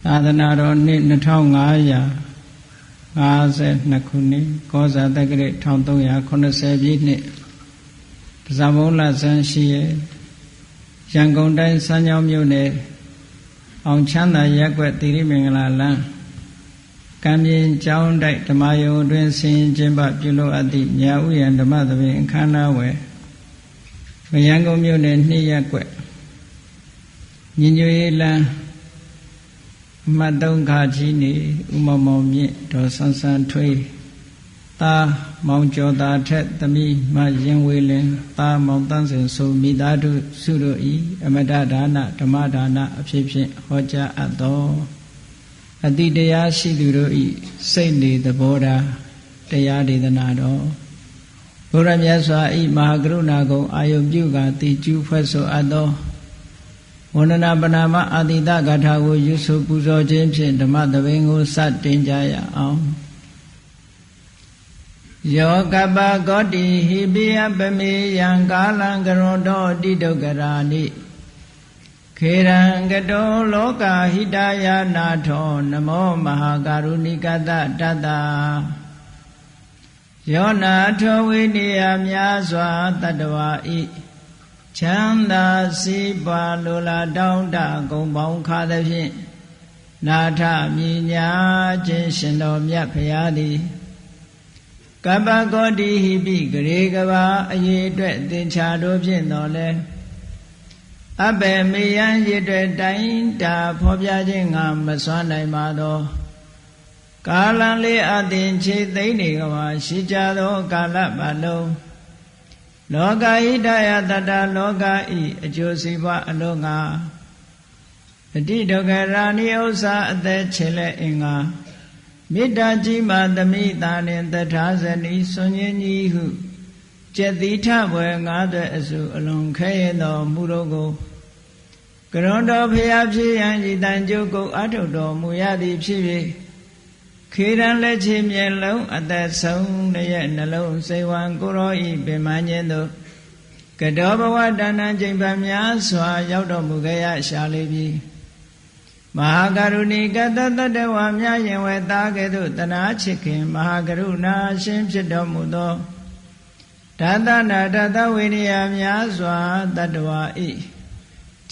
သာသနာတော်နှစ်2552ခုနှစ်ကောဇာတက္ကရာ1380ပြည့်နှစ်တဇမုံလဆန်းရှိရဲ့ရန်ကုန်တိုင်းစမ်းချောင်းမြို့နယ်အောင်ချမ်းသာရပ်ကွက်သီရိမင်္ဂလာလမ်းကံပြင်ကျောင်းတိုက်ဓမ္မယုံအတွင်းဆင်ကျင်းပပြုလုပ်အပ်သည့်ညာဥယျာဉ်ဓမ္မသဘင်အခမ်းအနားဝယ်ရန်ကုန်မြို့နယ်2ရပ်ကွက်ညီညွတ်ရေးလမ်းအမှတ်3ခါကြီးနေဥမောင်မောင်မြင့်ဒေါ်ဆန်းဆန်းထွေးသားမောင်ကျော်သာထက်သမီးမရင်ဝေလင်သားမောင်တန်းစင်ဆိုမိသားစုတို့ဤအမတဒါနဓမ္မဒါနအဖြစ်ဖြင့်ဟောကြားအပ်သောအတိတရားရှိသူတို့ဤစိတ်နေသဘောထားတရားဒေသနာတော်ဘုရားမြတ်စွာဤမဟာကရုဏာကုံအာယုပြုကာတိကျူးဖွဲ့ဆိုအပ်သောဝန္ဒနာပနာမအာတိတဂါထာကိုယူဆပူဇော်ခြင်းဖြင့်ဓမ္မသဘင်ကိုစတင်ကြရအောင်ယောကပဂောတိဟိပိယပမေယံကာလံကရောတောတိဒုက္ခရာနိခေရံကတောလောကဟိတယာနာထောနမောမဟာကာရုဏိကတတတ္တယောနာထောဝိနိယများစွာတတ္တဝါဤချမ်းသာစီးပွားလိုလားတောင်းတဂုံပေါင်းခါသဖြင့်နာထမြညာခြင်းရှင်တော်မြတ်ဖရာသည်ကပ္ပဂောတိဟိပိဂရေကဘာအရေးအတွက်သင်္ချာတို့ဖြင့်တော်လဲအဘယ်မေယံရည်အတွက်တိုင်းတာဖော်ပြခြင်းငါမစွမ်းနိုင်ပါသောကာလံလေးအသင်ခြေသိမ့်နေကမှာရှိကြသောကာလပတ်လုံးလောကဟိတယတတလောကဤအကျိုးစီးပွားအလုံးငါအတိဒုက္ခရာနိဥစ္စာအသက်ချေလက်အင်္ဂါမေတ္တာကြီးမှသမိတာနှင့်တထာဇနီဆွန်ញင်းကြီးဟုကျက်တိထဘွယ်ငါးသွဲအစုအလွန်ခဲရင်တော်မူတော့ကိုကရွန်တော်ဖျားဖြစ်ရန်ဤတန်ကျုပ်ကိုအထုတ်တော်မူရသည်ဖြစ်၍ခေရန်လက်ချေမျက်လုံးအသက်ဆုံးရဲ့နှလုံးစိတ်ဝံကိုရောဤပင်မညင်းသို့ကတောဘဝတဏ္ဍကျိန်ပများစွာရောက်တော်မူခဲ့ရရှာလိပြီမဟာကရုဏီကတတတဝါများရင်ဝဲသားကဲ့သို့တနာချစ်ခင်မဟာကရုဏာရှင်ဖြစ်တော်မူသောဒါသနာဒါသဝိနည်းများစွာတတ္တဝါဤ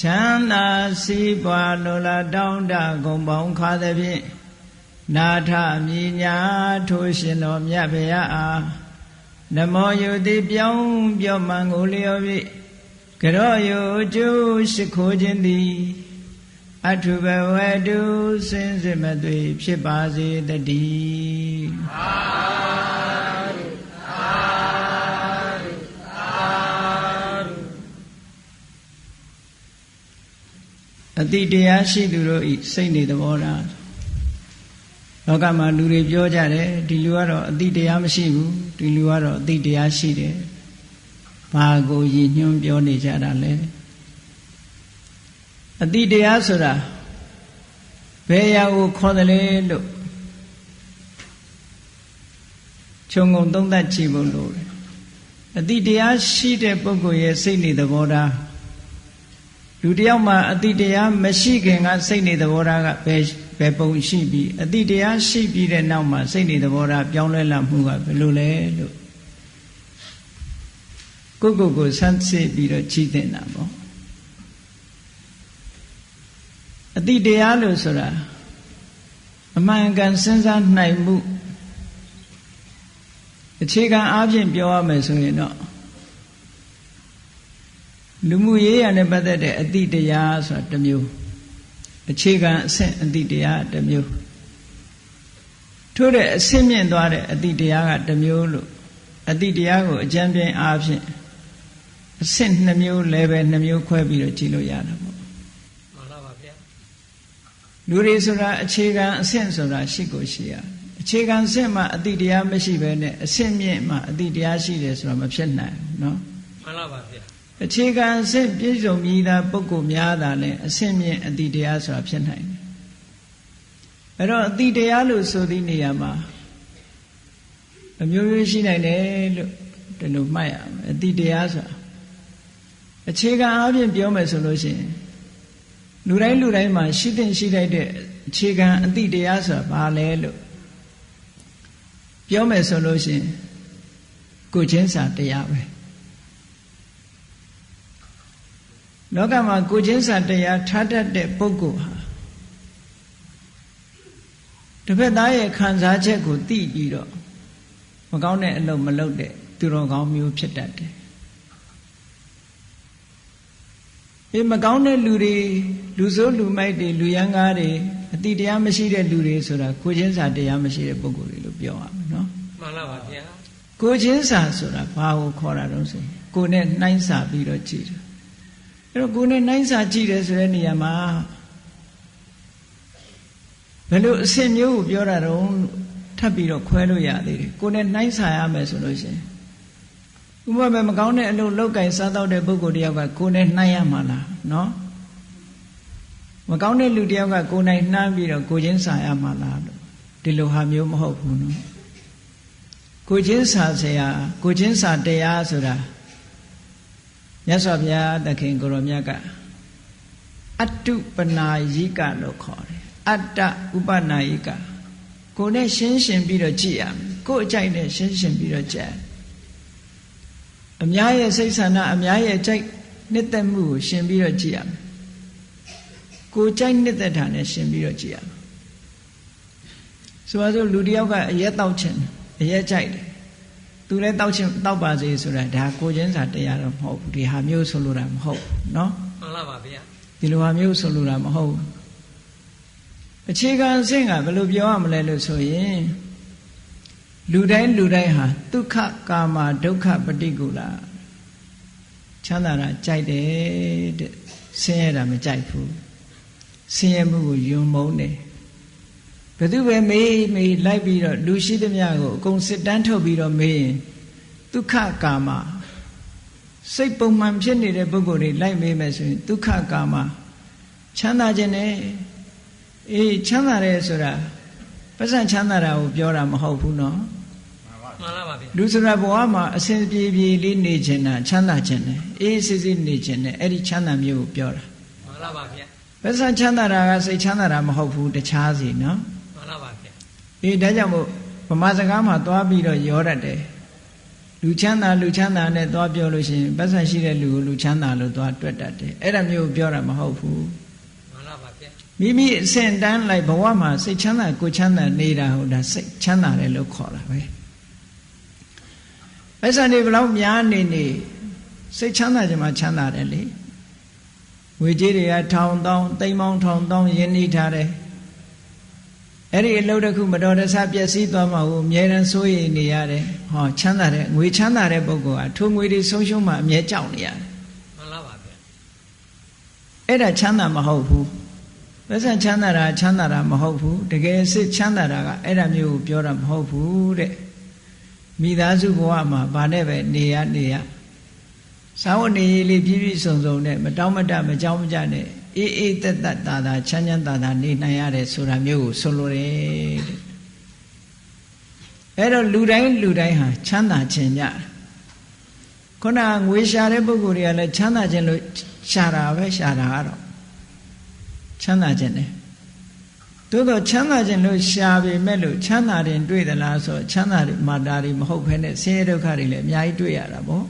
ချမ်းသာစီးပွားလိုလားတောင်းတဂုံပေါင်းခါသဖြင့်နာထမြညာထိုးရှင်တော်မြတ်ဗျာအားနမောယုတိပြောင်းပြောမှန်ကိုလျော်၍ကရောယုကျိုးရှိခိုးခြင်းသည်အထုဘဝတုစင်စစ်မသွေဖြစ်ပါစေတည်းသာဓုသာဓုသာဓုအတိတရားရှိသူတို့ဤစိတ်နေသဘောထားလောကမှာလူတွေပြောကြတယ်ဒီလူကတော့အတိတရားမရှိဘူးဒီလူကတော့အတိတရားရှိတယ်ဘာကိုရည်ညွှန်းပြောနေကြတာလဲအတိတရားဆိုတာဘယ်ရာကိုခေါ်တယ်လဲလို့ခြုံငုံသုံးသပ်ကြည့်ဖို့လိုတယ်အတိတရားရှိတဲ့ပုဂ္ဂိုလ်ရဲ့စိတ်နေသဘောထားလူတယောက်မှာအတိတရားမရှိခင်ကစိတ်နေသဘောထားကဘယ်ပုံရှိပြီးအတိတရားရှိပြီးတဲ့နောက်မှာစိတ်နေသဘောထားပြောင်းလဲလာမှုကဘယ်လိုလဲလို့ကိုဆန်းစစ်ပြီးတော့ကြည့်တင်တာပေါ့အတိတရားလို့ဆိုတာအမှန်ကန်စဉ်းစားနိုင်မှုအခြေခံအားဖြင့်ပြောရမယ်ဆိုရင်တော့လူမှုရေးရာနဲ့ပတ်သက်တဲ့အတိတရားဆိုတာတစ်မျိုးအခြေခံအဆင့်အတိတရားတစ်မျိုးထို့တဲ့အဆင့်မြင့်သွားတဲ့အတိတရားကတစ်မျိုးလို့အတိတရားကိုအကျဉ်းပြင်းအားဖြင့်အဆင့်2မျိုး level 2မျိုးခွဲပြီးတော့ကြည့်လို့ရတာပေါ့လူတွေဆိုတာအခြေခံအဆင့်ဆိုတာရှိကိုရှိရအခြေခံအဆင့်မှာအတိတရားမရှိဘဲနဲ့အဆင့်မြင့်မှာအတိတရားရှိတယ်ဆိုတာမဖြစ်နိုင်ဘူးเนาะမှန်ပါပါဗျာအခြေခံအဆင့်ပြည့်စုံပြီးသားပုဂ္ဂိုလ်များတာလည်းအဆင့်မြင့်အတိတရားဆိုတာဖြစ်နိုင်တယ်အဲ့တော့အတိတရားလို့ဆိုသည့်နေရာမှာအမျိုးမျိုးရှိနိုင်တယ်လို့ဒီလိုမှတ်ရမယ်အတိတရားဆိုတာအခြေခံအားဖြင့်ပြောမယ်ဆိုလို့ရှိရင် လူတိုင်းမှာရှိတဲ့ရှိလိုက်တဲ့အခြေခံအတိတရားဆိုတာဘာလဲလို့ပြောမယ်ဆိုလို့ရှိရင်ကိုယ်ချင်းစာတရားပဲလောကမှာကိုယ်ချင်းစာတရားထားတတ်တဲ့ပုဂ္ဂိုလ်ဟာတစ်ဖက်သားရဲ့ခံစားချက်ကိုသိပြီးတော့မကောင်းတဲ့အလုပ်မလုပ်တဲ့သူတော်ကောင်းမျိုးဖြစ်တတ်တယ်မကောင်းတဲ့လူတွေလူဆိုးလူမိုက်တွေလူရန်ကားတွေအတိတရားမရှိတဲ့လူတွေဆိုတာကိုချင်းစာတရားမရှိတဲ့ပုဂ္ဂိုလ်တွေလို့ပြောရမယ်နော်မှန်လားပါဗျာကိုချင်းစာဆိုတာဘာကိုခေါ်တာတော့ဆိုကိုနဲ့နှိုင်းစာပြီးတော့ကြည့်တယ်အဲ့တော့ကိုနဲ့နှိုင်းစာကြည့်တယ်ဆိုတဲ့နေရာမှာဘယ်လိုအဆင့်မျိုးကိုပြောတာတော့ထပ်ပြီးတော့ခွဲလို့ရသေးတယ်ကိုနဲ့နှိုင်းစာရမယ်ဆိုလို့ရှိရင်ဥပမာမကောင်းတဲ့အလုပ်လောက်ကင်စားတော့တဲ့ပုဂ္ဂိုလ်တယောက်ကကိုယ်နဲ့နှိုင်းရမှာလားနော်မကောင်းတဲ့လူတယောက်ကကိုယ်နိုင်နှမ်းပြီးတော့ကိုချင်းစာရမှာလားလို့ဒီလိုဟာမျိုးမဟုတ်ဘူးနော်ကိုချင်းစာဆရာကိုချင်းစာတရားဆိုတာမြတ်စွာဘုရားသခင်ကိုရောမြတ်ကအတ္တုပနာယိကလို့ခေါ်တယ်အတ္တဥပနာယိကကိုယ်နဲ့ရှင်းပြီးတော့ကြည့်ရမယ်ကိုယ်အကြိုက်နဲ့ရှင်းပြီးတော့ကြည့်အများရဲ့စိတ်ဆန္ဒအများရဲ့ကြိုက်နှစ်သက်မှုကိုရှင်ပြီးတော့ကြည့်ရမယ်ကိုကြိုက်နှစ်သက်တာနဲ့ရှင်ပြီးတော့ကြည့်ရမယ်ဆိုပါစို့လူတယောက်ကအရက်တောက်ချင်အရက်ကြိုက်တယ်သူလည်းတောက်ချင်တောက်ပါစေဆိုတာဒါကိုချင်းစာတရားတော့မဟုတ်ဘူးဒီဟာမျိုးဆိုလိုတာမဟုတ်ဘူးเนาะမှန်လားပါဗျာဒီလိုဟာမျိုးဆိုလိုတာမဟုတ်ဘူးအခြေခံအဆင့်ကဘယ်လိုပြောရမလဲလို့ဆိုရင်လူတိုင်းဟာဒုက္ခကာမဒုက္ခပฏิကူလချမ်းသာတာကြိုက်တယ်တဲ့ဆင်းရဲတာမကြိုက်ဘူးဆင်းရဲမှုကိုယွံမုန်းတယ်ဘယ်သူပဲမေးလိုက်ပြီးတော့လူရှိသမျှကိုအကုန်စစ်တမ်းထုတ်ပြီးတော့မေးရင်ဒုက္ခကာမစိတ်ပုံမှန်ဖြစ်နေတဲ့ပုဂ္ဂိုလ်တွေလိုက်မေးမယ်ဆိုရင်ဒုက္ခကာမချမ်းသာခြင်းနဲ့ချမ်းသာတယ်ဆိုတာပတ်စံချမ်းသာတာကိုပြောတာမဟုတ်ဘူးနော်မှန်လားပါဗျာလူဆိုတာဘဝမှာအစဉ်ပြေလေးနေခြင်းတာချမ်းသာခြင်းနဲ့အေးစစ်စစ်နေခြင်းနဲ့အဲ့ဒီချမ်းသာမျိုးကိုပြောတာမှန်လားပါဗျာပတ်စံချမ်းသာတာကစိတ်ချမ်းသာတာမဟုတ်ဘူးတခြားစီနော်မှန်လားပါဗျာဒါကြောင့်မို့ဗမာစကားမှာသွားပြီးတော့ရောတတ်တယ်လူချမ်းသာနဲ့သွားပြောလို့ရှိရင်ပတ်စံရှိတဲ့လူကိုလူချမ်းသာလို့သွားတွက်တတ်တယ်အဲ့ဒါမျိုးကိုပြောတာမဟုတ်ဘူးမှန်လားပါဗျာမိမိအစဉ်တန်းလိုက်ဘဝမှာစိတ်ချမ်းသာကိုချမ်းသာနေတာဟုတ်ဒါစိတ်ချမ်းသာတယ်လို့ခေါ်တာပဲပတ်စံတွေဘလောက်များနေစိတ်ချမ်းသာခြင်းမှာချမ်းသာတယ်လေငွေကြေးတွေကထောင်တောင်းသိန်းပေါင်းထောင်တောင်းရင်းနှီးထားတယ်အဲ့ဒီအလုပ်တစ်ခုမတော်တဆပျက်စီးသွားမှာကိုအမြဲတမ်းစိုးရိမ်နေရတယ်ဟောချမ်းသာတဲ့ငွေချမ်းသာတဲ့ပုဂ္ဂိုလ်ကထိုငွေတွေဆုံးရှုံးမှအမြဲကြောက်နေရတယ်မှန်လားပါဗျာအဲ့ဒါချမ်းသာမဟုတ်ဘူးပတ်စံချမ်းသာတာမဟုတ်ဘူးတကယ်စစ်ချမ်းသာတာကအဲ့ဒါမျိုးကိုပြောတာမဟုတ်ဘူးတဲ့မိသားစုဘဝမှာဗာနဲ့ပဲနေရစာဝတ်နေရေးလေးပြည့်စုံနဲ့မတောင်းမတမကြောက်မကြနဲ့အေးသက်သာချမ်းသာနေနိုင်ရတယ်ဆိုတာမျိုးကိုဆိုလိုတယ်တဲ့အဲ့တော့လူတိုင်းဟာချမ်းသာခြင်းကြခုနငွေရှာတဲ့ပုဂ္ဂိုလ်တွေကလည်းချမ်းသာခြင်းလို့ရှာတာကတော့ချမ်းသာခြင်းတယ်သို့တော့ချမ်းသာခြင်းလို့ရှာပေမဲ့လို့ချမ်းသာတယ်တွေ့သလားဆိုချမ်းသာတယ်မာတာတွေမဟုတ်ဘဲနဲ့ဆင်းရဲဒုက္ခတွေလည်းအများကြီးတွေ့ရတာပေါ့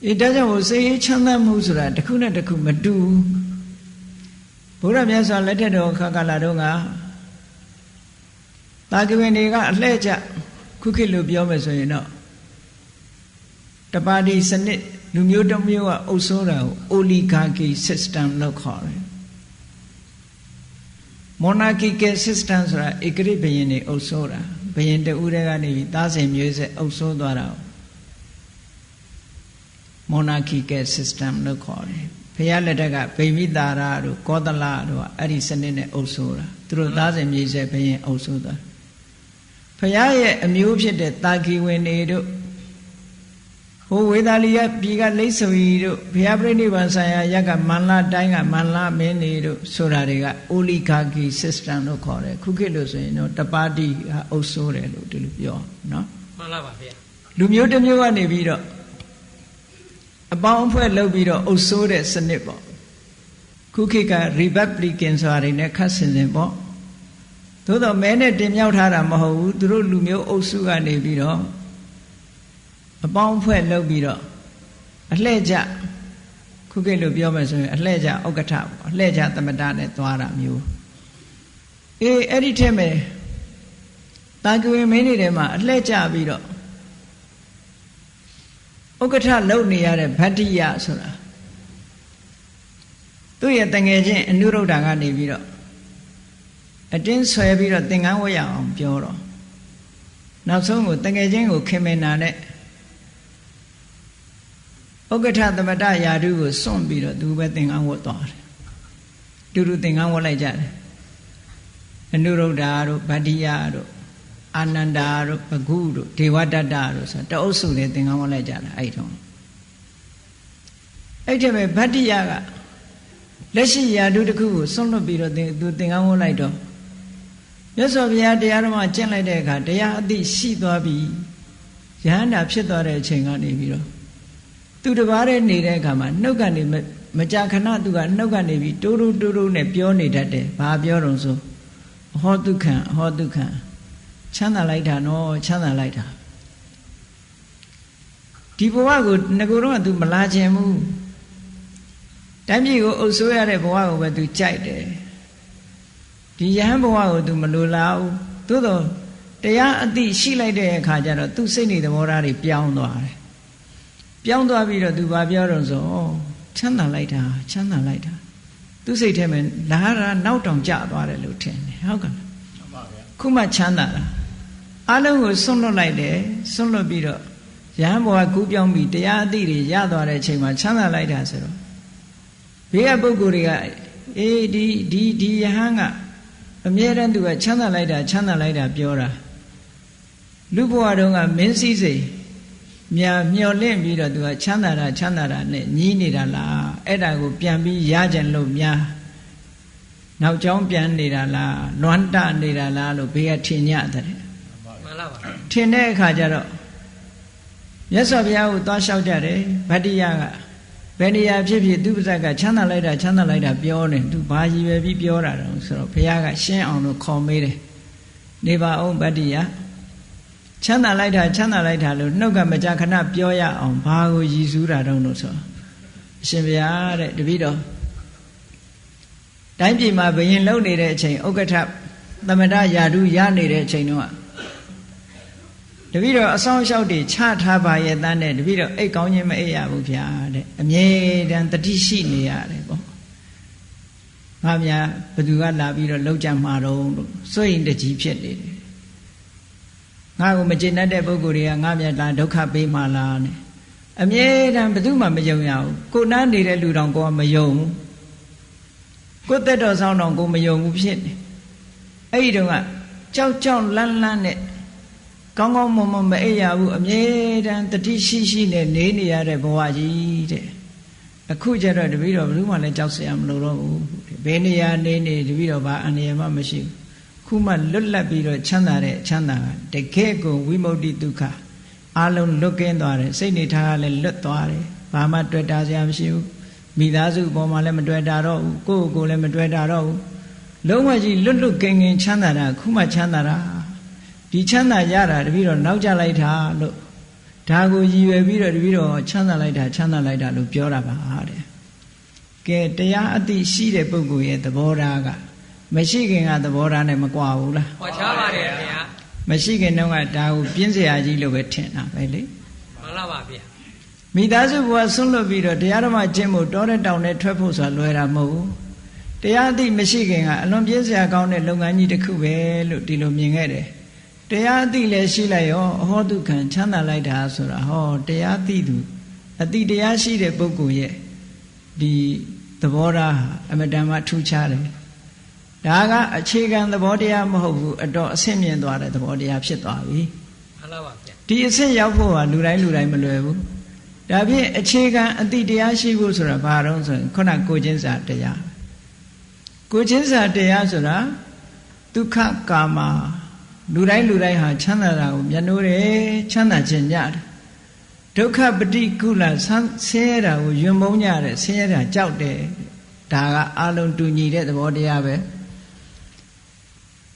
ဒါကြောင့်မို့စိတ်ရေးချမ်းသာမှုဆိုတာတစ်ခုနဲ့တစ်ခုမတူဘုရားမြတ်စွာလက်ထက်တော်ခါကာလတုန်းကတာကဝင်တွေကအလှဲ့ကျခုခေတ်လို့ပြောမယ်ဆိုရင်တော့တပါတီစနစ်လူမျိုးတစ်မျိုးကအုပ်စိုးတာကို oligarchy system လို့ခေါ်တယ် monarchical system ဆိုတာဧကရာဇ်ဘုရင်တွေအုပ်စိုးတာဘုရင်တဦးတည်းကနေပြီးသားစဉ်မျိုးဆက်အုပ်စိုးသွားတာ monarchical system လို့ခေါ်တယ်ဘုရားလက်ထက်ကဗိမိတာရတို့ကောသလတို့အဲ့ဒီစနစ်နဲ့အုပ်စိုးတာသူတို့သားစဉ်မျိုးဆက်ဘုရင်အုပ်စိုးသွားဘုရားရဲ့အမျိုးဖြစ်တဲ့တာကီဝင်တွေတို့ဟိုဝေသာလီယပြည်ကလိတ်ဆွေတို့ဘုရားပြိဋိဘံဆိုင်ရာရက်ကမန္လာတိုင်းကမန္လာမင်းတွေတို့ဆိုတာတွေက oligarchy system လို့ခေါ်တယ်ခုခေတ်လို့ဆိုရင်တော့တပါတီအုပ်စိုးတယ်လို့ဒီလိုပြောနော်မှန်လားပါဗျာလူမျိုးတစ်မျိုးကနေပြီးတော့အပေါင်းအဖွဲ့လုပ်ပြီးတော့အုပ်စိုးတဲ့စနစ်ပေါ့ ခုခေတ်က Republican ဆိုတာတွေနဲ့ခတ်ဆင်ဆင်ပေါ့သို့တော့မဲနဲ့တင်မြှောက်ထားတာမဟုတ်ဘူးသူတို့လူမျိုးအုပ်စုကနေပြီးတော့အပေါင်းအဖွဲ့လုပ်ပြီးတော့အလှည့်ကျခုခေတ်လို့ပြောမယ်ဆိုရင်အလှည့်ကျဥက္ကဋ္ဌပေါ့အလှည့်ကျသမတနဲ့သွားတာမျိုးအဲ့ဒီထဲမှာတာကဝေမင်းတွေမှာအလှည့်ကျပြီးတော့ဥက္ကဋ္ဌလုပ်နေရတဲ့ဗတ္တိယဆိုတာသူ့ရဲ့တငယ်ချင်းအနုရုဒ္ဓကနေပြီးတော့အတင်းဆွဲပြီးတော့သင်္ကန်းဝတ်ရအောင်ပြောတော့နောက်ဆုံးကိုတငယ်ချင်းကိုခင်မင်နာနဲ့ဥက္ကဋ္ဌသမတယာတုကိုစွန့်ပြီးတော့သူပဲသင်္ကန်းဝတ်သွားတယ်တူတူသင်္ကန်းဝတ်လိုက်ကြတယ်အနုရုဒ္ဓတို့ဗတ္တိယတို့အာနန္ဒာတို့ဘဂုတို့ဒေဝတတ္တတို့ဆိုတအုပ်စုတွေသင်္ကန်းဝတ်လိုက်ကြတာအဲ့ထုံးအဲ့ဒီမဲ့ဗတ္တိယကလက်ရှိယာတုတစ်ခုကိုစွန့်လွတ်ပြီးတော့သူသင်္ကန်းဝတ်လိုက်တော့မြတ်စွာဘုရားတရားတော်မှာကျင့်လိုက်တဲ့အခါတရားအသိရှိသွားပြီယဟန္တာဖြစ်သွားတဲ့အချိန်ကနေပြီးတော့သူတစ်ပါးတည်းနေတဲ့အခါမှာနှုတ်ကနေမကြာခဏသူကနှုတ်ကနေပြီးတိုးတိုးနဲ့ပြောနေတတ်တယ်ဘာပြောတော့ဆိုအဟောဒုက္ခံအဟောဒုက္ခံချမ်းသာလိုက်တာနော်ချမ်းသာလိုက်တာဒီဘဝကိုငကိုတော့သူမလာခြင်းဘူးတိုင်းပြည်ကိုအုပ်စိုးရတဲ့ဘဝကိုပဲသူကြိုက်တယ်ဒီယဟန်ဘဝကိုသူမလိုလားဘူးသို့တော့တရားအသိရှိလိုက်တဲ့အခါကျတော့သူစိတ်နေသဘောထားတွေပြောင်းသွားတယ်ပြောင်းသွားပြီးတော့သူဘာပြောတော့ဆိုချမ်းသာလိုက်တာချမ်းသာလိုက်တာသူစိတ်ထဲမှာလာတာနောက်တောင်ကျသွားတယ်လို့ထင်တယ်ဟုတ်ကဲ့မှန်ပါဗျာခုမှချမ်းသာတာအလုံးကိုစွန့်လွတ်လိုက်တယ်စွန့်လွတ်ပြီးတော့ယဟန်ဘဝကူးပြောင်းပြီးတရားအသိတွေရသွားတဲ့အချိန်မှာချမ်းသာလိုက်တာဆိုတော့ဘေးကပုဂ္ဂိုလ်တွေကအေးဒီယဟန်ကအမြဲတမ်းသူကချမ်းသာလိုက်တာချမ်းသာလိုက်တာပြောတာလူဘဝတုန်းကမင်းစည်းစိမ်မျောလင့်ပြီးတော့သူကချမ်းသာတာနဲ့ညီးနေတာလားအဲ့ဒါကိုပြန်ပြီးရကြံလို့များနောက်ကျောင်းပြန်နေတာလားလွမ်းတနေတာလားလို့ဘေးကထင်ညတဲ့မှန်လားပါထင်တဲ့အခါကျတော့မြတ်စွာဘုရားကိုသွားလျှောက်ကြတယ်ဗတ္တိယကဘယ်နေရာဖြစ်ဖြစ်သူပါဇက်ကချမ်းသာလိုက်တာပြောနေသူဘာရည်ပဲပြီးပြောတာတော့ဆိုတော့ဘုရားကရှင်းအောင်လို့ခေါ်မေးတယ်နေပါအောင်ဗတ္တိယချမ်းသာလိုက်တာလို့နှုတ်ကမကြာခဏပြောရအောင်ဘာကိုရည်စူးတာတော့လို့ဆိုအရှင်ဘုရားတဲ့တပည့်တော်တိုင်းပြည်မှာဘယင်လုံနေတဲ့အချိန်ဥက္ကဋ္ဌသမတယာတုရနေတဲ့အချိန်တုန်းကတပည့်တော်အဆောင်အရှောက်တွေချထားပါရဲ့တန်းနဲ့တပည့်တော်အိတ်ကောင်းခြင်းမအိတ်ရဘူးဗျာတဲ့အမြဲတမ်းတတိရှိနေရတယ်ပေါ့ငါများဘသူကလာပြီးတော့လောက်ကြမှာတော့လို့စိုးရင်တကြီးဖြစ်နေတယ်ငါ့ကိုမကျေနပ်တဲ့ပုဂ္ဂိုလ်တွေကငါမြတ်တာဒုက္ခပေးမှလားနဲ့အမြဲတမ်းဘသူမှမယုံရဘူးကိုနားနေတဲ့လူတောင်ကိုမယုံဘူးကိုသက်တော်ဆောင်တောင်ကိုမယုံဘူးဖြစ်နေအဲ့ဒီတော့ကကြောက်လန့်နဲ့ကောင်းမွန်မအိပ်ရဘူးအမြဲတမ်းတတိရှိနဲ့နေရတဲ့ဘဝကြီးတဲ့အခုကျတော့တပည့်တော်ဘယ်သူမှလည်းကြောက်စရာမလိုတော့ဘူးဘယ်နေရာနေတပည့်တော်ဘာအန္တရာယ်မှမရှိဘူးခုမှလွတ်လပ်ပြီးတော့ချမ်းသာတဲ့ချမ်းသာတကယ်ကိုဝိမု ക്തി ဒုက္ခအလုံးလွတ်ကင်းသွားတယ်စိတ်နေထားကလည်းလွတ်သွားတယ်ဘာမှတွေ့တာစရာမရှိဘူးမိသားစုပေါ်မှာလည်းမတွေ့တာတော့ဘူးကိုယ့်ကိုယ်လည်းမတွေ့တာတော့ဘူးလုံးဝကြီးလွတ်ကင်းချမ်းသာတာခုမှချမ်းသာတာဒီချမ်းသာရတာတပည့်တော်နောက်ကျလိုက်တာလို့ဒါကိုရည်ရွယ်ပြီးတော့တပည့်တော်ချမ်းသာလိုက်တာလို့ပြောတာပါတဲ့ကဲတရားအသိရှိတဲ့ပုဂ္ဂိုလ်ရဲ့သဘောထားကမရှိခင်ကသဘောထားနဲ့မကွာဘူးလားကွာခြားပါတယ်ခင်ဗျာမရှိခင်တုန်းကဒါကိုပြင်းစရာကြီးလို့ပဲထင်တာပဲလေမှန်လားပါဗျာမိသားစုဘဝဆွန့်လွတ်ပြီးတော့တရားဓမ္မကျင့်ဖို့တောတဲ့တောင်နဲ့ထွက်ဖို့ဆိုတာလွယ်တာမဟုတ်ဘူးတရားအသိမရှိခင်ကအလွန်ပြင်းစရာကောင်းတဲ့လုပ်ငန်းကြီးတစ်ခုပဲလို့ဒီလိုမြင်ခဲ့တယ်တရားအသိလည်းရှိလိုက်ရောအဟောတုခံချမ်းသာလိုက်တာဆိုတာဟောတရားသိသူအသိတရားရှိတဲ့ပုဂ္ဂိုလ်ရဲ့ဒီသဘောထားအမတန်မှထူးခြားတယ်ဒါကအခြေခံသဘောတရားမဟုတ်ဘူးအတော်အဆင့်မြင့်သွားတဲ့သဘောတရားဖြစ်သွားပြီမှန်ပါပါဗျာဒီအဆင့်ရောက်ဖို့ကလူတိုင်းမလွယ်ဘူးဒါဖြင့်အခြေခံအသိတရားရှိဖို့ဆိုတာဘာတော့ဆိုရင်ခုနကိုချင်းစာတရားဆိုတာဒုက္ခကာမလူတိုင်းဟာချမ်းသာတာကိုမျက်နှိုးတယ်ချမ်းသာခြင်းညတယ်ဒုက္ခပฏิကုလဆင်းရဲတာကိုယွံမုန်းကြတယ်ဆင်းရဲတာကြောက်တယ် ဒါကအလုံးတူညီတဲ့သဘောတရားပဲ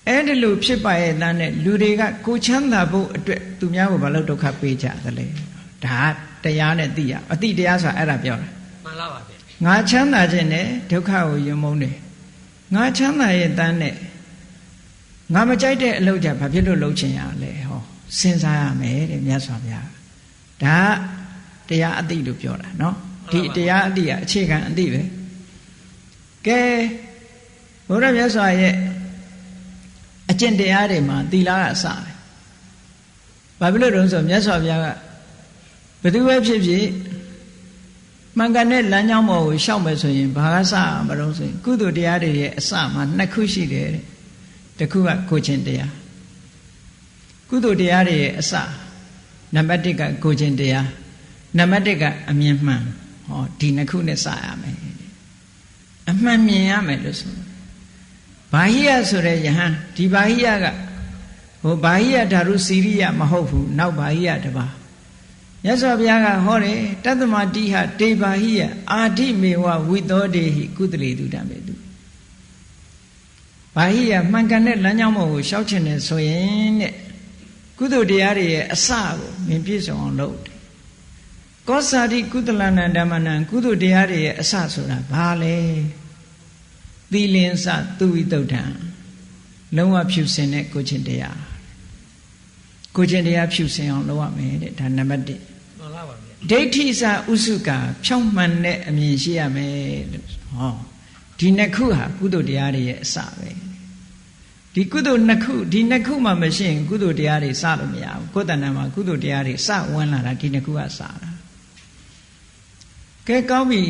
အဲ့ဒီလိုဖြစ်ပါရဲ့တန်းနဲ့လူတွေကကိုချမ်းသာဖို့အတွက်သူများကိုဘာလို့ဒုက္ခပေးကြသလဲဒါတရားနဲ့သိရအတိတရားဆိုတာအဲ့ဒါပြောတာမှန်လားပါဗျာငါချမ်းသာခြင်းနဲ့ဒုက္ခကိုယုံမုန်းတယ်ငါချမ်းသာရဲ့တန်းနဲ့ငါမကြိုက်တဲ့အလုပ်ကြဘာဖြစ်လို့လုပ်ချင်ရလဲဟောစဉ်းစားရမယ်တဲ့မြတ်စွာဘုရားဒါတရားအတိလို့ပြောတာเนาะဒီတရားအတိကအခြေခံအတိပဲကဲဘုရားမြတ်စွာရဲ့အကျင့်တရားတွေမှာသီလကအစတယ်ဘာဖြစ်လို့တုံးဆိုမြတ်စွာဘုရားကဘယ်သူပဲဖြစ်ဖြစ်မှန်ကန်တဲ့လမ်းကြောင်းပေါ်ကိုရှောက်မယ်ဆိုရင်ဘာကစမလို့ဆိုရင်ကုသိုလ်တရားတွေရဲ့အစမှာနှစ်ခုရှိတယ်တဲ့တစ်ခုကကိုခြင်းတရားကုသိုလ်တရားတွေရဲ့အစနံပါတ်1ကကိုခြင်းတရားနံပါတ်1ကအမြင်မှန်ဟောဒီနှစ်ခုနဲ့စရမယ်အမှန်မြင်ရမယ်လို့ဆိုဘာဟိယဆိုတဲ့ယဟန်ဒီဘာဟိယကဟိုဘာဟိယဓာရုစီရိယမဟုတ်ဘူးနောက်ဘာဟိယတပါမြတ်စွာဘုရားကဟောတယ်တတ္တမတိဟတေဘာဟိယအာဓိမေဝဝိသောတေဟိကုသလေတုတံမေတုဘာဟိယမှန်ကန်တဲ့လမ်းကြောင်းပေါ်ကိုရှောက်ချင်တယ်ဆိုရင်တဲ့ကုသိုလ်တရားတွေရဲ့အစကိုမြင်ပြည့်စုံအောင်လုပ်တယ်ကောစာတိကုသလနံဓမ္မနံကုသိုလ်တရားတွေရဲ့အစဆိုတာဘာလဲသီလင်္စသူဝိတုဒ္ဓံလုံးဝဖြူစင်တဲ့ကိုခြင်းတရားကိုခြင်းတရားဖြူစင်အောင်လုပ်ရမယ်တဲ့ဒါနံပါတ်1မှန်ပါပါဗျာဒိဋ္ဌိစဥစုကာဖြောင့်မှန်တဲ့အမြင်ရှိရမယ်တဲ့ဟောဒီနှစ်ခုဟာကုသိုလ်တရားတွေရဲ့အစပဲဒီကုသိုလ်နှစ်ခုဒီနှစ်ခုမှမရှိရင်ကုသိုလ်တရားတွေစလို့မရဘူးကိုယ်တဏ္ဍာမှာကုသိုလ်တရားတွေစဝင်လာတာဒီနှစ်ခုကစတာကဲကောင်းပြီ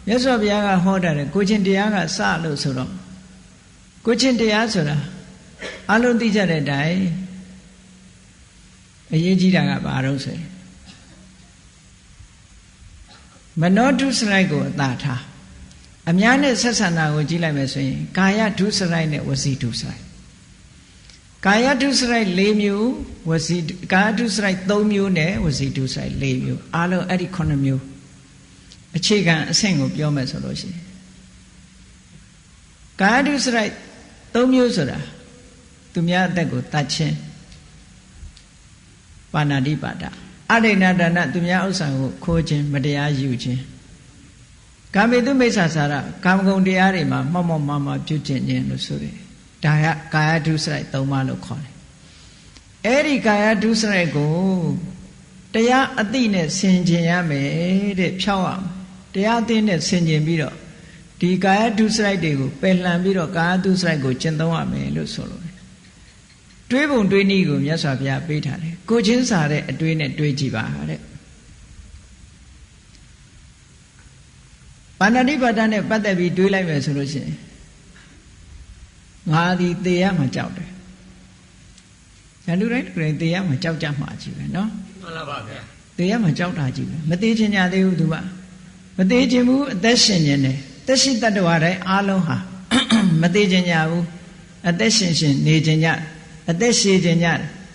မြတ်စွာဘုရားကဟောတာလေကိုချင်းတရားကစလို့ဆိုတော့ကိုချင်းတရားဆိုတာအလုံးသိကြတဲ့အတိုင်းအရေးကြီးတာကဘာလို့ဆိုရင်မနောဒုစရိုက်ကိုအသာထားအများနဲ့ဆက်ဆံတာကိုကြည့်လိုက်မယ်ဆိုရင်ကာယဒုစရိုက်နဲ့ဝစီဒုစရိုက်ကာယဒုစရိုက်၄မျိုးဝစီကာယဒုစရိုက်၃မျိုးနဲ့ဝစီဒုစရိုက်၄မျိုးအားလုံးအဲ့ဒီ9မျိုးအခြေခံအဆင့်ကိုပြောမယ်ဆိုလို့ရှိရင်ကာယဒုစရိုက်၃မျိုးဆိုတာသူများအသက်ကိုတတ်ခြင်းပါဏာတိပါဒအဒိဏဒါနသူများဥစ္စာကိုခိုးခြင်းမတရားယူခြင်းကာမေတုမိစ္ဆာစာရကာမဂုဏ်တရားတွေမှာမှောက်မှောက်မှားမှားပြုကျင့်ခြင်းလို့ဆိုတယ်ဒါကကာယဒုစရိုက်၃ပါးလို့ခေါ်တယ်အဲ့ဒီကာယဒုစရိုက်ကိုတရားအသိနဲ့ဆင်ခြင်ရမယ်တဲ့ဖြောက်ရမယ်တရားအသိနဲ့ဆင်ခြင်ပြီးတော့ဒီကာယဒုစရိုက်တွေကိုပယ်လှန်ပြီးတော့ကာယဒုစရိုက်ကိုကျင့်သုံးရမယ်လို့ဆိုလို့တွေးပုံတွေးနည်းကိုမြတ်စွာဘုရားပေးထားတယ်ကိုချင်းစာတဲ့အတွေးနဲ့တွေးကြည့်ပါတဲ့ပါဏာတိပါဒနဲ့ပတ်သက်ပြီးတွေးလိုက်မယ်ဆိုလို့ရှိရင်ငါဒီသေရမှာကြောက်တယ်။ဒါလူတိုင်းသေရမှာကြောက်ကြမှာကြီးပဲနော်။မှန်ပါဗျာ။သေရမှာကြောက်တာကြီးပဲမသေးချင်ကြသေးဘူးသူကမသေးချင်ဘူးအသက်ရှင်နေတယ်။သက်ရှိတ attva တိုင်းအားလုံးဟာမသေးချင်ကြဘူးအသက်ရှင်နေချင်ကြအသက်ရှည်ချင်ကြတယ်။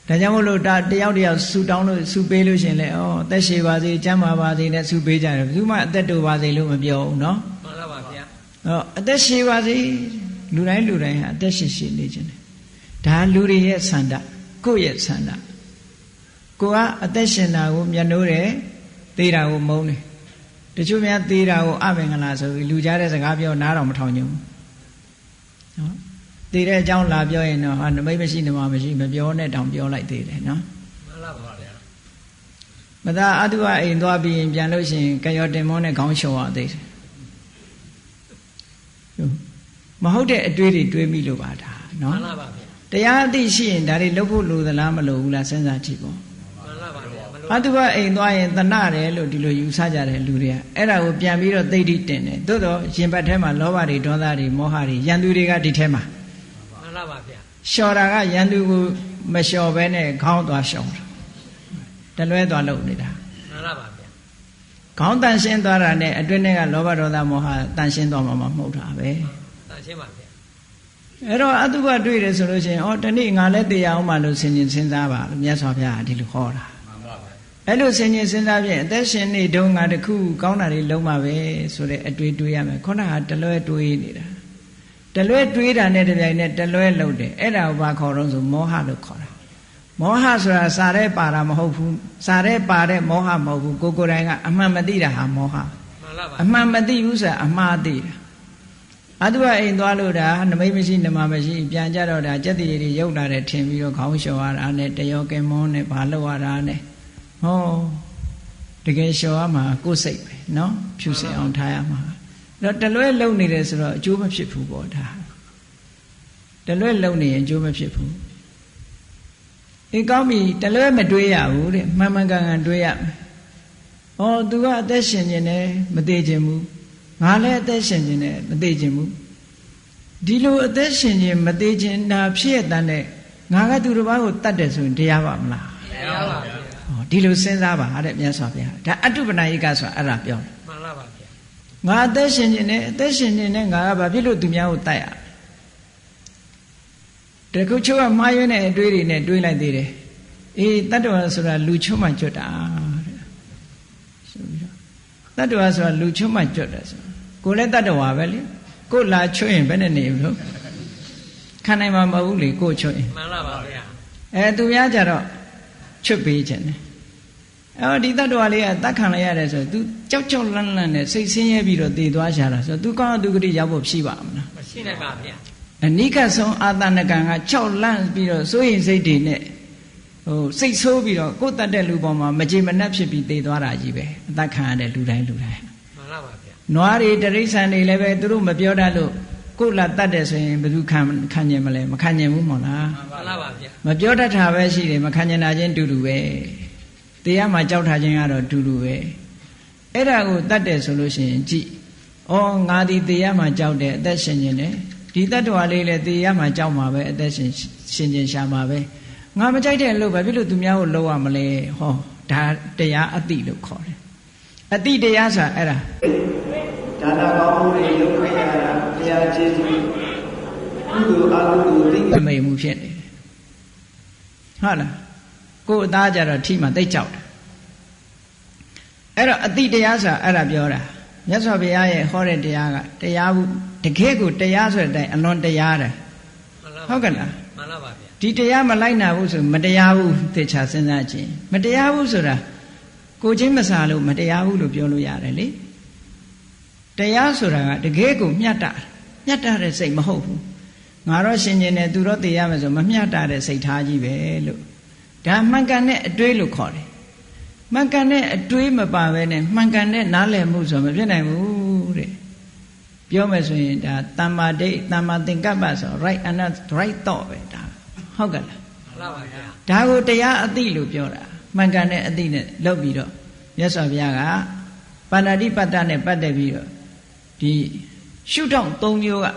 ဒါကြောင့်မို့လို့တယောက်တယောက်ဆူတောင်းလို့ဆူပေးလို့ရှင်လေဩအသက်ရှည်ပါစေကျန်းမာပါစေနဲ့ဆူပေးကြတယ်ဘယ်သူမှအသက်တိုပါစေလို့မပြောဘူးနော်မှန်ပါဗျာအသက်ရှည်ပါစေလူတိုင်းဟာအသက်ရှည်နေခြင်းတယ်ဒါလူတွေရဲ့ဆန္ဒကိုယ့်ရဲ့ဆန္ဒကိုကအသက်ရှင်တာကိုမျက်နှိုးတယ်သေတာကိုမုန်းတယ်တချို့များသေတာကိုအမင်္ဂလာဆိုပြီးလူကြားတဲ့စကားပြောနားတော်မထောင်ကြဘူးနော်သေတဲ့အကြောင်းလာပြောရင်တော့ဟာနမိတ်မရှိနမမရှိမပြောနဲ့တောင်ပြောလိုက်သေးတယ်နော်မှန်ပါဗျာမသာအတုအိမ်သွားပြီးရင်ပြန်လို့ရှိရင်ကရောတင်မောနဲ့ခေါင်းလျှော်ရသေးတယ်မဟုတ်တဲ့အတွေးတွေတွေးမိလို့ပါဒါနော်မှန်ပါဗျာတရားအသိရှိရင်ဒါတွေလုပ်ဖို့လိုသလားမလိုဘူးလားစဉ်းစားကြည့်ပေါ့မှန်ပါဗျာအတုအိမ်သွားရင်တဏှတယ်လို့ဒီလိုယူဆကြတယ်လူတွေကအဲ့ဒါကိုပြန်ပြီးတော့သိတိတင်တယ်သို့တော့ရင်ဘတ်ထဲမှာလောဘတွေဒေါသတွေမောဟတွေရန်သူတွေကဒီထဲမှာမှန်ပါဗျာလျှော်တာကရန်သူကိုမလျှော်ဘဲနဲ့ခေါင်းသွားလျှော်တာတလွဲသွားလုပ်နေတာမှန်ပါဗျာခေါင်းတန်ရှင်းသွားတာနဲ့အတွင်းထဲကလောဘဒေါသမောဟတန်ရှင်းသွားမှာမဟုတ်တာပဲတန်ရှင်းပါဗျာအဲ့တော့အတုပတွေ့တယ်ဆိုလို့ရှိရင်ဩတနေ့ငါလည်းတရားအောင်မှလို့စဉ်းစားပါလို့မြတ်စွာဘုရားဒီလိုဟောတာမှန်ပါဗျာ အဲ့လိုစဉ်းကျင်စဉ်းစားဖြင့်အသက်ရှင်နေတုန်းကတခုကောင်းတာတွေလုံးမှာပဲဆိုတဲ့အတွေ့တွေးရမယ်ခုနကတလွဲတွေးနေတာတလွဲတွေးတာနဲ့တပြိုင်နက်တလွဲလုံးတယ်အဲ့ဒါကိုဘာခေါ်တော့ဆိုမောဟလို့ခေါ်တာမောဟဆိုတာစာရဲပါတာမဟုတ်ဘူးစာရဲပါတဲ့မောဟမဟုတ်ဘူးကိုယ်တိုင်ကအမှန်မသိတာဟာမောဟအမှန်မသိဘူးဆိုတာအမှားသိတာအတူအိမ်သွားလို့ဒါနမိတ်မရှိနမမရှိပြန်ကြတော့ဒါစက်တိတွေရုပ်လာတယ်ထင်ပြီးတော့ခေါင်းလျှော်ရတာနဲ့တယောကင်မွန်းနဲ့ဘာလို့ရတာနဲ့ဟောတကယ်လျှော်ရမှာကိုယ်စိတ်ပဲနော်ဖြူစင်အောင်ထားရမှာတော့တလွဲလုံနေတယ်ဆိုတော့အကျိုးမဖြစ်ဘူးပေါ့ဒါတလွဲလုံနေရင်အကျိုးမဖြစ်ဘူးအေးကောင်းပြီတလွဲမတွေးရဘူးတဲ့မှန်မှန်ကန်ကန်တွေးရမယ်။ဩ तू ကအသက်ရှင်နေတယ်မသေးခြင်းဘူး။ငါလည်းအသက်ရှင်နေတယ်မသေးခြင်းဘူး။ဒီလိုအသက်ရှင်ခြင်းမသေးခြင်းနာဖြစ်ရတဲ့ငါကသူတစ်ပါးကိုတတ်တယ်ဆိုရင်တရားပါမလား။တရားပါဗျာ။ဩဒီလိုစဉ်းစားပါတဲ့မြတ်စွာဘုရား။ဒါအတုပနာယိကဆိုတာအဲ့ဒါပြောတယ်။မှန်ပါပါဗျာ။ငါအသက်ရှင်နေတယ်အသက်ရှင်နေတဲ့ငါကဘာဖြစ်လို့သူများကိုတတ်ရလဲ။တခုချို့ကမှားယွင်းတဲ့အတွေးတွေနဲ့တွေးလိုက်သေးတယ်အေးတတ္တဝါဆိုတာလူချုံမှကြွတာတဲ့ဆိုပြီးတော့တတ္တဝါဆိုတာလူချုံမှကြွတယ်ဆိုကိုလည်းတတ္တဝါပဲလေကိုလာချွတ်ရင်ဘယ်နဲ့နေလို့ခံနိုင်မှာမဟုတ်ဘူးလေကိုချွတ်ရင်မှန်ပါပါဗျာသူများကြတော့ချွတ်ပေးခြင်းတယ်ဒီတတ္တဝါလေးကတတ်ခံလိုက်ရတယ်ဆိုသူကြောက်ကြောက်လန့်လန့်နဲ့စိတ်ဆင်းရဲပြီးတော့တည်သွားရှာတာဆိုသူကောင်းသူကတိရောက်ဖို့ဖြီးပါမလားမရှိနိုင်ပါဗျာအနိကဆုံးအာသနကံကကြောက်လန့်ပြီးတော့စိုးရိမ်စိတ်တွေနဲ့စိတ်ဆိုးပြီးတော့ကိုယ်တတ်တဲ့လူပေါ်မှာမကြေမနက်ဖြစ်ပြီးတည်သွားတာကြီးပဲအသက်ခံရတဲ့လူတိုင်းမှန်ပါပါဗျာနွားတွေတရိษံတွေလည်းပဲသူတို့မပြောတတ်လို့ကိုယ်လာတတ်တယ်ဆိုရင်ဘယ်သူခံကျင်မလဲမခံကျင်ဘူးမဟုတ်လားမှန်ပါပါဗျာမပြောတတ်တာပဲရှိတယ်မခံကျင်တာချင်းတူတူပဲတရားမှာကြောက်ထားခြင်းကတော့တူတူပဲအဲ့ဒါကိုတတ်တယ်ဆိုလို့ရှိရင်ကြည့်ဩငါဒီတရားမှာကြောက်တယ်အသက်ရှင်ခြင်းတယ်ဒီတတ္တဝါလေးလည်းတရားမှာကြောက်မှာပဲအသက်ရှင်ခြင်းရှာမှာပဲငါမကြိုက်တဲ့အလုပ်ပဲဖြစ်လို့သူများကိုလုပ်ရမလဲဟောဒါတရားအတိလို့ခေါ်တယ်အတိတရားဆိုတာအဲ့ဒါဒါနာကောင်းမှုတွေလုပ်ခွင့်ရတာတရားကျေးဇူးကုသိုလ်အကုသိုလ်သိမမိတ်မှုဖြစ်နေတယ်ဟုတ်လားကိုယ်အသားကြတော့ထိမှသိကြောက်တယ်အဲ့တော့အတိတရားဆိုတာအဲ့ဒါပြောတာမြတ်စွာဘုရားရဲ့ဟောတဲ့တရားကတရားဘူးတကယ်ကိုတရားဆိုတဲ့အတိုင်းအလွန်တရားတယ်ဟုတ်ကဲ့လားမှန်ပါပါဗျာဒီတရားမလိုက်နာဘူးဆိုမတရားဘူးသေချာစဉ်းစားခြင်းမတရားဘူးဆိုတာကိုချင်းမစားလို့မတရားဘူးလို့ပြောလို့ရတယ်လေတရားဆိုတာကတကယ်ကိုမျှတတဲ့စိတ်မဟုတ်ဘူးငါတော့ရှင်ကျင်တယ်သူတော့သိရမယ်ဆိုမမျှတတဲ့စိတ်ထားကြီးပဲလို့ဒါမှန်ကန်တဲ့အတွေးလို့ခေါ်တယ်မှန်ကန်တဲ့အတွေးမပါဘဲနဲ့မှန်ကန်တဲ့နားလည်မှုဆိုမဖြစ်နိုင်ဘူးတဲ့ပြောမယ်ဆိုရင်ဒါတမ္မာဒိဋ္ဌတမ္မာသင်္ကပ္ပဆို right and right thought ပဲဒါဟုတ်ကဲ့လားမှန်ပါဗျာဒါကိုတရားအသိလို့ပြောတာမှန်ကန်တဲ့အသိနဲ့လုပ်ပြီးတော့မြတ်စွာဘုရားကပါဏာတိပတ္တနဲ့ပတ်သက်ပြီးတော့ဒီရှုထောင့်၃မျိုးက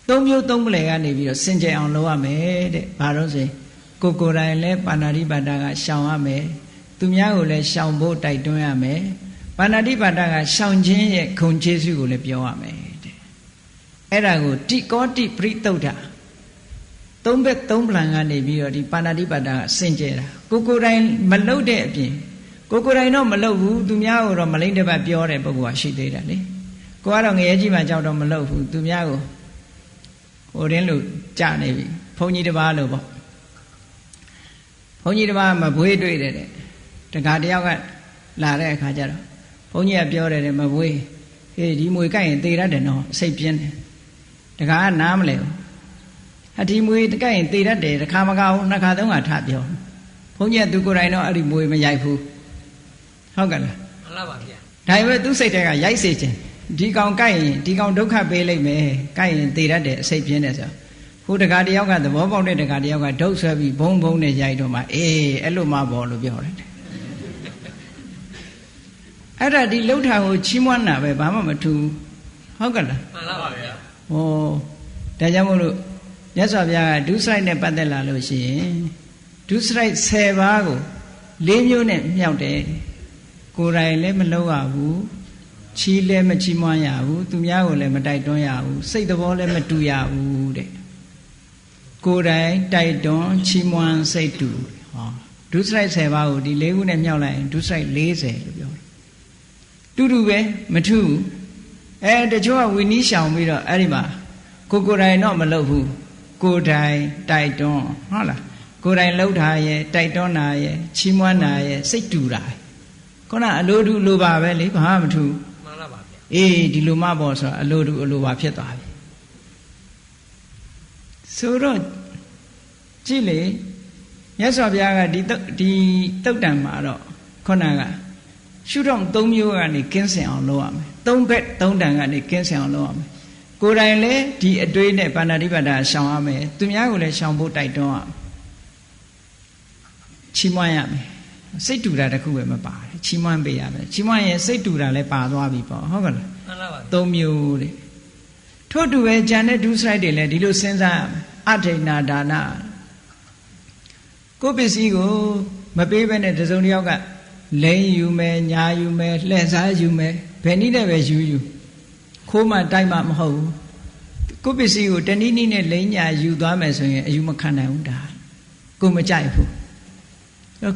၃မျိုး၃ပလယ်ကနေပြီးတော့စင်ကြယ်အောင်လုပ်ရမယ်တဲ့ဘာလို့ဆိုရင်ကိုယ်တိုင်လည်းပါဏာတိပတ္တကရှောင်ရမယ်သူများကိုလည်းရှောင်ဖို့တိုက်တွန်းရမယ်ပါဏာတိပါဒကရှောင်ခြင်းရဲ့ဂုဏ်ကျေးဇူးကိုလည်းပြောရမယ်တဲ့အဲ့ဒါကိုတိကောတိပရိသုဒ္ဓသုံးဘက်သုံးပလံကနေပြီးတော့ဒီပါဏာတိပါဒကစင်ကြယ်တာကိုယ်တိုင်မလုတ်တဲ့အပြင်ကိုယ်တိုင်တော့မလုတ်ဘူးသူများကိုတော့မလိမ့်တပတ်ပြောတဲ့ပုဂ္ဂိုလ်ကရှိသေးတယ်လေကိုကတော့ငရဲကြီးမှကြောက်တော့မလုတ်ဘူးသူများကိုဟိုတင်းလို့ကြနေပြီဘုန်းကြီးတစ်ပါးလို့ပေါ့ဘုန်းကြီးတစ်ပါးမဘွေးတွေ့တယ်တဲ့တခါတယောက်ကလာတဲ့အခါကျတော့ဘုန်းကြီးကပြောတယ်မဘွေးဟေးဒီမွေကိုက်ရင်သေရတယ်နော်စိတ်ပြင်းတယ်တခါကနားမလဲဘူးအဒီမွေကိုက်ရင်သေရတယ်တခါမကဘူးနှစ်ခါသုံးခါထပြောဘုန်းကြီးကသူကိုယ်တိုင်တော့အဲ့ဒီမွေမရိုက်ဘူးဟုတ်ကဲ့လားမှန်ပါပါဗျာဒါပေမဲ့သူစိတ်ထဲကရိုက်စေခြင်းဒီကောင်ကိုက်ရင်ဒီကောင်ဒုက္ခပေးလိုက်မယ်ကိုက်ရင်သေရတယ်အစိတ်ပြင်းတယ်ဆိုဟိုတခါတယောက်ကသဘောပေါက်တဲ့တခါတယောက်ကဒုတ်ဆွဲပြီးဘုံဘုံနဲ့ရိုက်တော့မှအေးအဲ့လိုမှပေါ့လို့ပြောတယ်အဲ့ဒါဒီလှုပ်ထာကိုချီးမွမ်းတာပဲဘာမှမထူးဟုတ်ကဲ့လားမှန်ပါဗျာဟောဒါကြောင့်မို့လို့မြတ်စွာဘုရားကဒုစရိုက်နဲ့ပတ်သက်လာလို့ရှိရင်ဒုစရိုက်10ပါးကို၄မျိုးနဲ့မြောက်တယ်ကိုယ်တိုင်လည်းမလုပ်ရဘူးချီးလည်းမချီးမွမ်းရဘူးသူများကိုလည်းမတိုက်တွန်းရဘူးစိတ်သဘောလည်းမတူရဘူးတဲ့ကိုယ်တိုင်တိုက်တွန်းချီးမွမ်းစိတ်တူဟော ဒုစရိုက်10ပါးကိုဒီ၄ခုနဲ့မြောက်လိုက်ရင်ဒုစရိုက်40လို့ပြောတယ်တူတူပဲမထူးဘူးတချို့ကဝီနီးရှောင်ပြီးတော့အဲ့ဒီမှာကိုယ်တိုင်တော့မလုပ်ဘူးကိုယ်တိုင်တိုက်တွန်းဟုတ်လားကိုယ်တိုင်လှုပ်တာရဲ့တိုက်တွန်းတာရဲ့ချီးမွမ်းတာရဲ့စိတ်တူတာခုနအလိုတူလိုပါပဲလေဘာမှမထူးမှန်လားပါဗျာဒီလိုမှပေါ့ဆိုတော့အလိုတူအလိုပါဖြစ်သွားပြီဆိုတော့ကြည့်လေမြတ်စွာဘုရားကဒီတုတ်တံမှာတော့ခုနကရှုထောင့်၃မျိုးကနေကင်းစင်အောင်လုပ်ရမယ်၃ဘက်၃တန်ကနေကင်းစင်အောင်လုပ်ရမယ်ကိုယ်တိုင်လည်းဒီအတွေးနဲ့ပါဏာတိပါဒရှောင်ရမယ်သူများကိုလည်းရှောင်ဖို့တိုက်တွန်းရမယ်ချီးမွမ်းရမယ်စိတ်တူတာတခုပဲမပါတယ်ချီးမွမ်းပေးရမယ်ချီးမွမ်းရင်စိတ်တူတာလည်းပါသွားပြီပေါ့ဟုတ်ကဲ့လားမှန်ပါပါ၃မျိုးတဲ့ထို့တူပဲဉာဏ်နဲ့ဒုစရိုက်တွေလည်းဒီလိုစဉ်းစားရမယ်အဋိဏဒါနကိုယ်ပစ္စည်းကိုမပေးဘဲနဲ့တစုံတစ်ယောက်ကလိန်ယူမယ်ညာယူမယ်လှည့်စားယူမယ်ဘယ်နည်းနဲ့ပဲယူခိုးမှတိုက်မှမဟုတ်ဘူးကိုယ်ပစ္စည်းကိုတနည်းနည်းနဲ့လိန်ညာယူသွားမယ်ဆိုရင်အယူမခံနိုင်ဘူးဒါကိုမကြိုက်ဘူး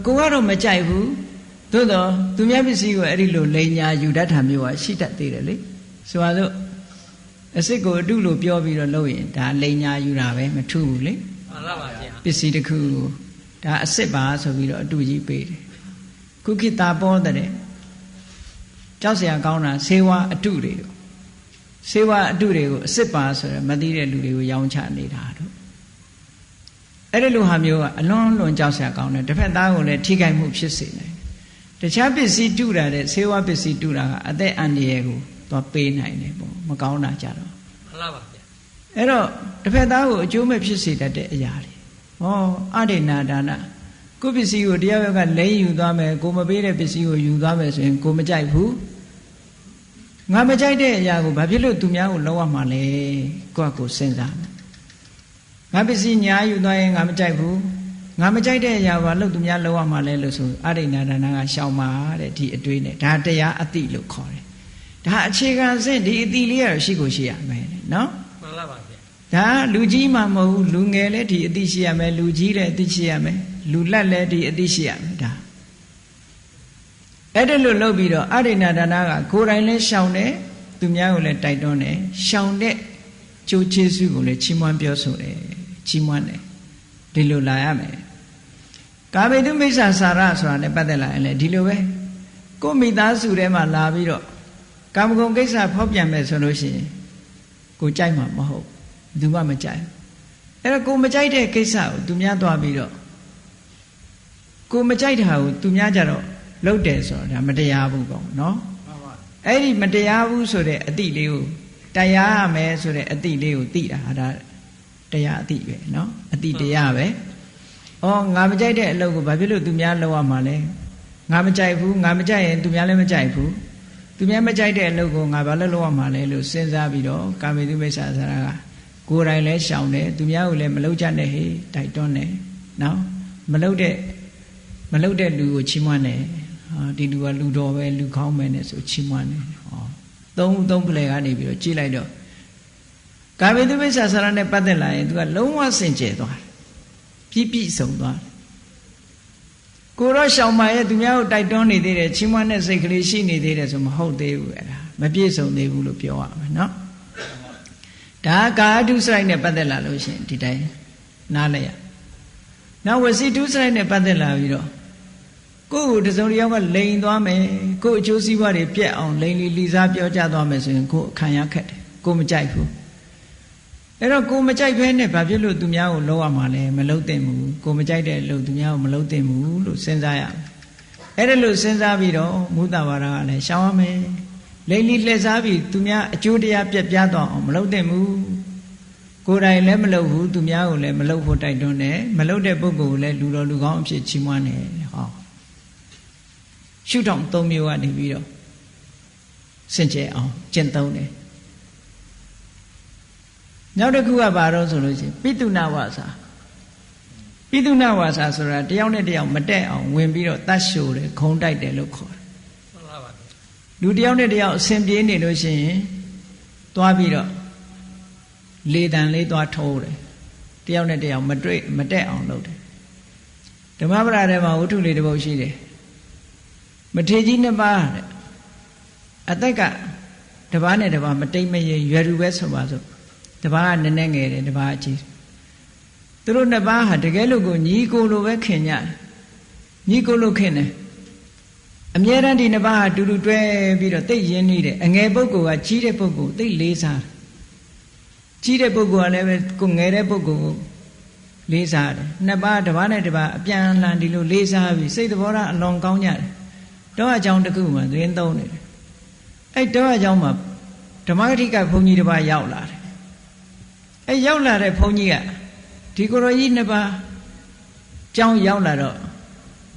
ကိုကတော့မကြိုက်ဘူးသို့တော့သူများပစ္စည်းကိုအဲ့ဒီလိုလိန်ညာယူတတ်တာမျိုးကရှိတတ်သေးတယ်လေဆိုပါစို့အစ်စ်ကိုအတုလို့ပြောပြီးတော့လုပ်ရင်ဒါလိန်ညာယူတာပဲမထူးဘူးလေမှန်ပါပါဗျာပစ္စည်းတစ်ခုဒါအစ်စ်ပါဆိုပြီးတော့အတုကြီးပေးတယ်ခုခေတ်သာပေါ်တဲ့ကြောက်စရာကောင်းတာဆေးဝါးအတုတွေကိုအစ်စ်ပါဆိုရမသိတဲ့လူတွေကိုရောင်းချနေတာတို့အဲ့ဒီလိုဟာမျိုးကအလွန်လွန်ကြောက်စရာကောင်းတယ်တစ်ဖက်သားကိုလည်းထိခိုက်မှုဖြစ်စေနိုင်တယ်တခြားပစ္စည်းတုတာတဲ့ဆေးဝါးပစ္စည်းတုတာကအသက်အန္တရာယ်ကိုသွားပေးနိုင်တယ်ပေါ့မကောင်းတာကြတော့မှန်ပါပါဗျာအဲ့တော့တစ်ဖက်သားကိုအကျိုးမဲ့ဖြစ်စေတတ်တဲ့အရာတွေအဋိဏဒါနကိုပစ္စည်းကိုတရားကလိမ့်ယူသွားမယ်ကိုမပေးတဲ့ပစ္စည်းကိုယူသွားမယ်ဆိုရင်ကိုမကြိုက်ဘူးငါမကြိုက်တဲ့အရာကိုဘာဖြစ်လို့သူများကိုလောက်ရမှာလဲကိုယ့်ကိုစဉ်းစားငါပစ္စည်းညာယူသွားရင်ငါမကြိုက်ဘူးငါမကြိုက်တဲ့အရာဘာလို့သူများလောက်ရမှာလဲလို့ဆိုအဋိဏဒါနကရှောင်ပါတဲ့ဒီအတွေးနဲ့ဒါတရားအတိလို့ခေါ်တယ်ဒါအခြေခံစဉ်ဒီအတိလေးရရှိကိုရှိရမယ်နော်မှန်ပါပါဗျာဒါလူကြီးမှမဟုတ်ဘူးလူငယ်လည်းဒီအတိရှိရမယ်လူကြီးလည်းအတိရှိရမယ်လူလက်လည်းဒီအတိရှိရမယ်ဒါအဲ့ဒါလို့လုပ်ပြီးတော့အဋိဏဒါနကကိုယ်တိုင်လည်းရှောင်တယ်သူများကိုလည်းတိုက်တွန်းတယ်ရှောင်တဲ့ကျိုးကျေးဇူးကိုလည်းချီးမွမ်းပြောဆိုတယ်ချီးမွမ်းတယ်ဒီလိုလာရမယ်ကာမေတုမိစ္ဆာစာရဆိုတာနဲ့ပတ်သက်လာရင်လည်းဒီလိုပဲကိုမိသားစုထဲမှာလာပြီးတော့ကာမဂုဏ်ကိစ္စဖောက်ပြန်မယ်ဆိုလို့ရှိရင်ကိုကြိုက်မှာမဟုတ်ဘူးမှမကြိုက်အဲ့တော့ကိုမကြိုက်တဲ့ကိစ္စကိုသူများသွားပြီးတော့ကိုမကြိုက်တာကိုသူများကြတော့လုပ်တယ်ဆိုတော့ဒါမတရားဘူးပေါ့နော်အဲ့ဒီမတရားဘူးဆိုတဲ့အတိလေးကိုတရားရမယ်ဆိုတဲ့အတိလေးကိုသိတာဒါတရားအတိပဲနော်အတိတရားပဲငါမကြိုက်တဲ့အလုပ်ကိုဘာဖြစ်လို့သူများလုပ်ရမှာလဲငါမကြိုက်ဘူးငါမကြိုက်ရင်သူများလည်းမကြိုက်ဘူးသူများမကြိုက်တဲ့အလုပ်ကိုငါဘာလို့လုပ်ရမှာလဲလို့စဉ်းစားပြီးတော့ကာမေတုမိစ္ဆာစာရကကိုယ်တိုင်လည်းရှောင်တယ်သူများကိုလည်းမလုပ်ကြနဲ့ဟေးတိုက်တွန်းတယ်နော်မလုပ်တဲ့လူကိုချီးမွမ်းတယ်ဒီလူကလူတော်ပဲလူကောင်းပဲနဲ့ဆိုချီးမွမ်းတယ်သုံးဖလှယ်ကနေပြီးတော့ကြည့်လိုက်တော့ကာမေတုမိစ္ဆာစာရနဲ့ပတ်သက်လာရင်သူကလုံးဝစင်ကြယ်သွားတယ်ပြည့်စုံသွားတယ်ကိုတော့ရှောင်ပါရဲ့သူများကိုတိုက်တွန်းနေသေးတယ်ချီးမွမ်းတဲ့စိတ်ကလေးရှိနေသေးတယ်ဆိုမဟုတ်သေးဘူးအဲ့ဒါမပြည့်စုံသေးဘူးလို့ပြောရမယ်နော်ဒါကာဒုစရိုက်နဲ့ပတ်သက်လာလို့ရှိရင်ဒီတိုင်းနားလဲရနောက်ဝစီဒုစရိုက်နဲ့ပတ်သက်လာပြီးတော့ကိုယ့်ကိုတစုံတစ်ယောက်ကလိန်သွားမယ်ကိုယ့်အကျိုးစီးပွားတွေပြက်အောင်လိန်လီစားပြောကြသွားမယ်ဆိုရင်ကိုယ်ခံရခက်တယ်ကိုမကြိုက်ဘူးအဲ့တော့ကိုမကြိုက်ဘဲနဲ့ဘာဖြစ်လို့သူများကိုလုပ်ရမှာလဲမလုပ်သင့်ဘူးကိုမကြိုက်တဲ့လို့သူများကိုမလုပ်သင့်ဘူးလို့စဉ်းစားရမယ်အဲ့ဒါလို့စဉ်းစားပြီးတော့မုသဝါဒကလည်းရှောင်ရမယ်လိန်လီလှည့်စားပြီးသူများအကျိုးတရားပြက်ပြားသွားအောင်မလုပ်သင့်ဘူးကိုယ်တိုင်လည်းမလုပ်ဘူးသူများကိုလည်းမလုပ်ဖို့တိုက်တွန်းတယ်မလုပ်တဲ့ပုဂ္ဂိုလ်ကိုလည်းလူတော်လူကောင်းအဖြစ်ချီးမွမ်းတယ်ရှုထောင့်၃မျိုးကနေပြီးတော့စင်ကြယ်အောင်ကျင့်သုံးတယ်နောက်တစ်ခုကဘာတော့ဆိုလို့ရှိရင်ပိတုဏဝါစာဆိုတာတယောက်နဲ့တယောက်မတက်အောင်ဝင်ပြီးတော့တတ်ရှို့တယ်ခုံတိုက်တယ်လို့ခေါ်တယ်မှန်ပါပါလူတယောက်နဲ့တယောက်အစဉ်ပြေးနေလို့ရှိရင်သွားပြီးတော့လေတံလေးသွားထိုးတယ်တယောက်နဲ့တယောက်မတက်အောင်လုပ်တယ် ဓမ္မပဒထဲမှာဝတ္ထုလေးတစ်ပုဒ်ရှိတယ်မထေရကြီးနှစ်ပါးတဲ့အသက်ကတစ်ပါးနဲ့တစ်ပါးမတိတ်မရေရွယ်တူပဲဆိုပါစို့တစ်ပါးကနည်းနည်းငယ်တယ်တစ်ပါးအကြီးသူတို့နှစ်ပါးဟာတကယ်လို့ကိုညီကိုလိုပဲခင်ကြတယ်ညီကိုလိုခင်တယ်အမြဲတမ်းဒီနှစ်ပါးဟာတူတူတွဲပြီးတော့သိရင်းနေတယ်အငယ်ပုဂ္ဂိုလ်ကကြီးတဲ့ပုဂ္ဂိုလ်သိလေးစားတယ်ကြီးတဲ့ပုဂ္ဂိုလ်ကလည်းပဲကိုငယ်တဲ့ပုဂ္ဂိုလ်ကိုလေးစားတယ်နှစ်ပါးတစ်ပါးနဲ့တစ်ပါးအပြန်အလှန်ဒီလိုလေးစားပြီးစိတ်သဘောထားအလွန်ကောင်းကြတယ်တောအကြောင်းတစ်ခုမှသတင်းသုံးနေတယ်အဲ့တောအကြောင်းမှာဓမ္မဂတိကဘုန်းကြီးတစ်ပါးရောက်လာတယ်အဲ့ရောက်လာတဲ့ဘုန်းကြီးကဒီကိုရောကြီးနှစ်ပါးကြောင်းရောက်လာတော့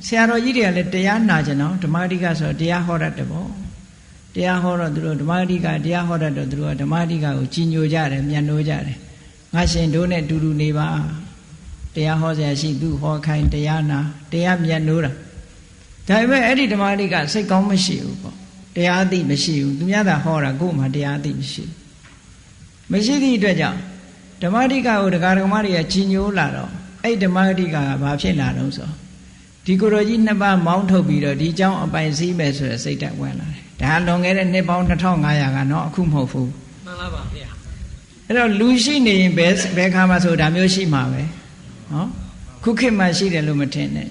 ဆရာတော်ကြီးတွေကလည်းတရားနာကြတော့ဓမ္မဂတိကဆိုတော့တရားဟောတတ်တယ်ပေါ့တရားဟောတော့သူတို့ဓမ္မဂတိကတရားဟောတတ်တော့သူတို့ကဓမ္မဂတိကကိုကြီးညိုကြတယ်မြတ်နိုးကြတယ်ငါရှင်တို့နဲ့တူတူနေပါတရားဟောဆရာရှိသူဟောခိုင်းတရားနာတရားမြတ်နိုးတာဒါပေမဲ့အဲ့ဒီဓမ္မဂတိကစိတ်ကောင်းမရှိဘူးပေါ့တရားသိမရှိဘူးသူများသာဟောတာကိုယ်မှတရားသိမရှိဘူးမရှိသည့်အတွက်ကြောင့်ဓမ္မဂတိကကိုတရားဓမ္မတွေကကြီးညိုလာတော့အဲ့ဓမ္မဂတိကဘာဖြစ်လာတော့ဆိုဒီကိုရောကြီးနှစ်ပါးမောင်းထုတ်ပြီးတော့ဒီเจ้าအပိုင်စည်းမယ်ဆိုတဲ့စိတ်ဓာတ်ဝင်လာတယ်ဒါလွန်ခဲ့တဲ့နှစ်ပေါင်း2500ကနော်အခုမဟုတ်ဘူးမှန်လားပါဗျာအဲ့တော့လူရှိနေရင်ဘယ်ခါမှဆိုဒါမျိုးရှိမှာပဲနော်ခုခေတ်မှရှိတယ်လို့မထင်နဲ့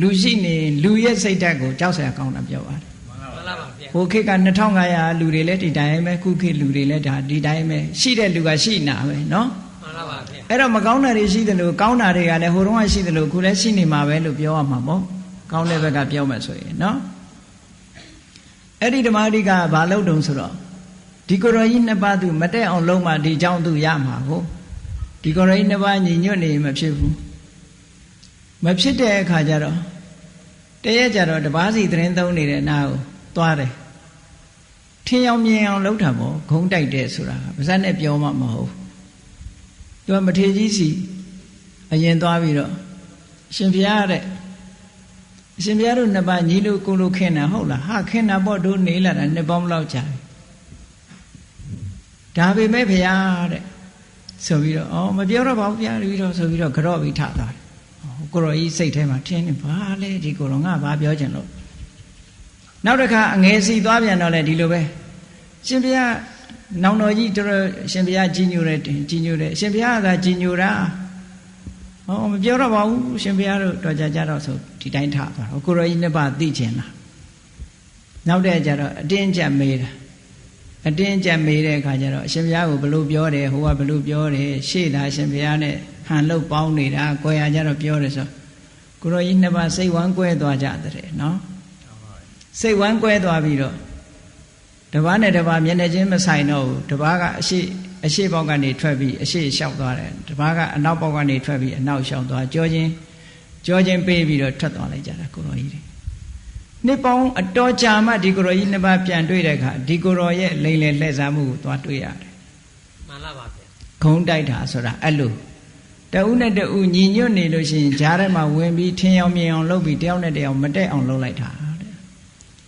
လူရှိနေလူရဲ့စိတ်ဓာတ်ကိုကြောက်စရာကောင်းတာပြောပါတယ်မှန်လားပါဗျာဟိုခေတ်က2500လူတွေလည်းဒီတိုင်းပဲခုခေတ်လူတွေလည်းဒါဒီတိုင်းပဲရှိတဲ့လူကရှိနာပဲနော်မှန်လားပါဗျာအဲ့တော့မကောင်းတာတွေရှိတယ်လို့ကောင်းတာတွေကလည်းဟိုတုန်းကရှိတယ်လို့ခုလည်းရှိနေမှာပဲလို့ပြောရမှာပေါ့ကောင်းတဲ့ဘက်ကပြောမှဆိုရင်နော်အဲ့ဒီဓမ္မဂတိကဘာလို့တုံဆိုတော့ဒီကိုရောကြီးနှစ်ပါးသူမတက်အောင်လုံးမှဒီเจ้าသူရမှာကိုဒီကိုရောကြီးနှစ်ပါးညီညွတ်နေမဖြစ်ဘူးမဖြစ်တဲ့အခါကျတော့တရက်ကြတော့တပားစီသတင်းသုံးနေတဲ့နာကိုသွားတယ်ထင်းအောင်မြင်အောင်လှုပ်တာပေါ့ဂုံးတိုက်တယ်ဆိုတာပါဇက်နဲ့ပြောမှမဟုတ်သူကမထေရကြီးစီအရင်သွားပြီးတော့ရှင်ဘုရားတဲ့အရှင်ဘုရားတို့နှစ်ပါးညီလို့ကိုလို့ခင်တာဟုတ်လားဟာခင်တာပေါ့တို့နေလာတာနှစ်ပေါင်းလောက်ကြာပြီဒါပေမဲ့ဘုရားတဲ့ဆိုပြီးတော့မပြောတော့ပါဘူးဘုရားပြီးတော့ဆိုပြီးတော့ကြော့ပြီးထသွားတယ်ကိုရောကြီးစိတ်ထဲမှာထင်းနေဘာလဲဒီကိုရောငါဘာပြောချင်လို့နောက်တစ်ခါအငယ်စီသွားပြန်တော့လေဒီလိုပဲရှင်ဘုရားနောင်တော်ကြီးတော်ရှင်ဘုရားကြီးညိုတယ်ကြီးညိုတယ်ရှင်ဘုရားကသာကြီးညိုတာမပြောတော့ပါဘူးရှင်ဘုရားတို့တော်ကြတော့ဆိုဒီတိုင်းထသွားတော့ကိုရောကြီးနှစ်ပါးသိချင်လားနောက်တဲ့ကျတော့အတင်းကြပ်မေးတာအတင်းကြပ်မေးတဲ့အခါကျတော့ရှင်ဘုရားကိုဘလို့ပြောတယ်ဟိုကဘလို့ပြောတယ်ရှေ့သာရှင်ဘုရားနဲ့ဟန်လုတ်ပေါင်းနေတာကိုယ်ရကြတော့ပြောတယ်ဆိုကိုရောကြီးနှစ်ပါးစိတ်ဝမ်းကွဲသွားကြတယ်နော်စိတ်ဝမ်းကွဲသွားပြီးတော့တပားနဲ့တပားမျက်နှာချင်းမဆိုင်တော့ဘူးတပားကအရှိပေါက်ကနေထွက်ပြီးအရှိလျှောက်သွားတယ်တပားကအနောက်ပေါက်ကနေထွက်ပြီးအနောက်လျှောက်သွားကြောချင်းပေးပြီးတော့ထွက်သွားလိုက်ကြတာကိုရောကြီးတွေနှစ်ပေါင်းအတော်ကြာမှဒီကိုရောကြီးနှစ်ပါးပြန်တွေ့တဲ့အခါဒီကိုရောရဲ့လိမ့်လေလှည့်စားမှုကိုသွားတွေ့ရတယ်မှန်လားပါဗျာဂုံးတိုက်တာဆိုတာအဲ့လိုတဦးနဲ့တဦးညီညွတ်နေလို့ရှိရင်ဂျားထဲမှာဝင်ပြီးထင်းအောင်မြင်အောင်လုပ်ပြီးတယောက်နဲ့တယောက်မတက်အောင်လုပ်လိုက်တာတဲ့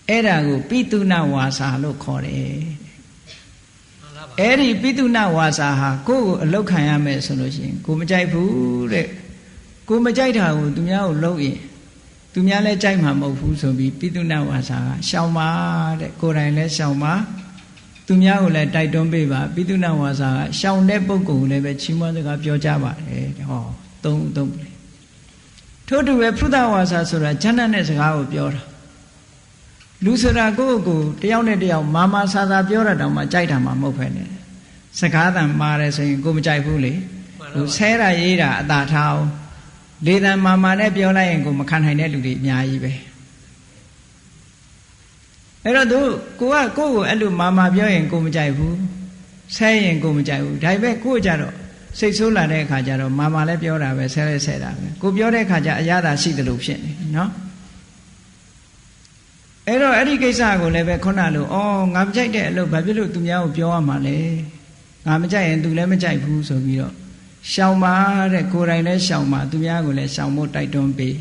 အဲ့ဒါကိုပိတုဏဝါစာလို့ခေါ်တယ်အဲ့ဒီပိတုဏဝါစာဟာကိုယ့်ကိုအလုတ်ခံရမယ်ဆိုလို့ရှိရင်ကိုမကြိုက်ဘူးတဲ့ကိုမကြိုက်တာကိုသူများကိုလုပ်ရင်သူများလည်းကြိုက်မှာမဟုတ်ဘူးဆိုပြီးပိတုဏဝါစာကရှောင်ပါတဲ့ကိုယ်တိုင်လည်းရှောင်ပါသူများကိုလည်းတိုက်တွန်းပေးပါပိတုဏဝါစာကရှောင်တဲ့ပုဂ္ဂိုလ်ကိုလည်းပဲချီးမွမ်းစကားပြောကြပါတယ်ဟောသုံးထို့တူပဲဖုဒ္ဓဝါစာဆိုတာဉာဏ်နဲ့စကားကိုပြောတာလူဆိုတာကိုယ့်ကိုယ်တယောက်နဲ့တယောက်မာဆာပြောတာတောင်မှကြိုက်တာမှမဟုတ်ဖ ೇನೆ စကားတန်မာတယ်ဆိုရင်ကိုမကြိုက်ဘူးလေလူဆဲတာရေးတာအသာထားအောင်လေတံမာနဲ့ပြောလိုက်ရင်ကိုမခံနိုင်တဲ့လူတွေအများကြီးပဲအဲ့တော့ကိုကကိုယ့်ကိုအဲ့လိုမာပြောရင်ကိုမကြိုက်ဘူးဆဲရင်ကိုမကြိုက်ဘူးဒါပေမဲ့ကိုကြတော့စိတ်ဆိုးလာတဲ့အခါကျတော့မာလည်းပြောတာပဲဆဲတာပဲကိုပြောတဲ့အခါကျအရသာရှိတယ်လို့ဖြစ်နေနော်အဲ့တော့အဲ့ဒီကိစ္စကိုလည်းပဲခုနလိုငါမကြိုက်တဲ့အလုပ်ဘာဖြစ်လို့သူများကိုပြောရမှာလဲငါမကြိုက်ရင်သူလည်းမကြိုက်ဘူးဆိုပြီးတော့ရှောင်ပါတဲ့ကိုယ်တိုင်လည်းရှောင်ပါသူများကိုလည်းရှောင်ဖို့တိုက်တွန်းပေး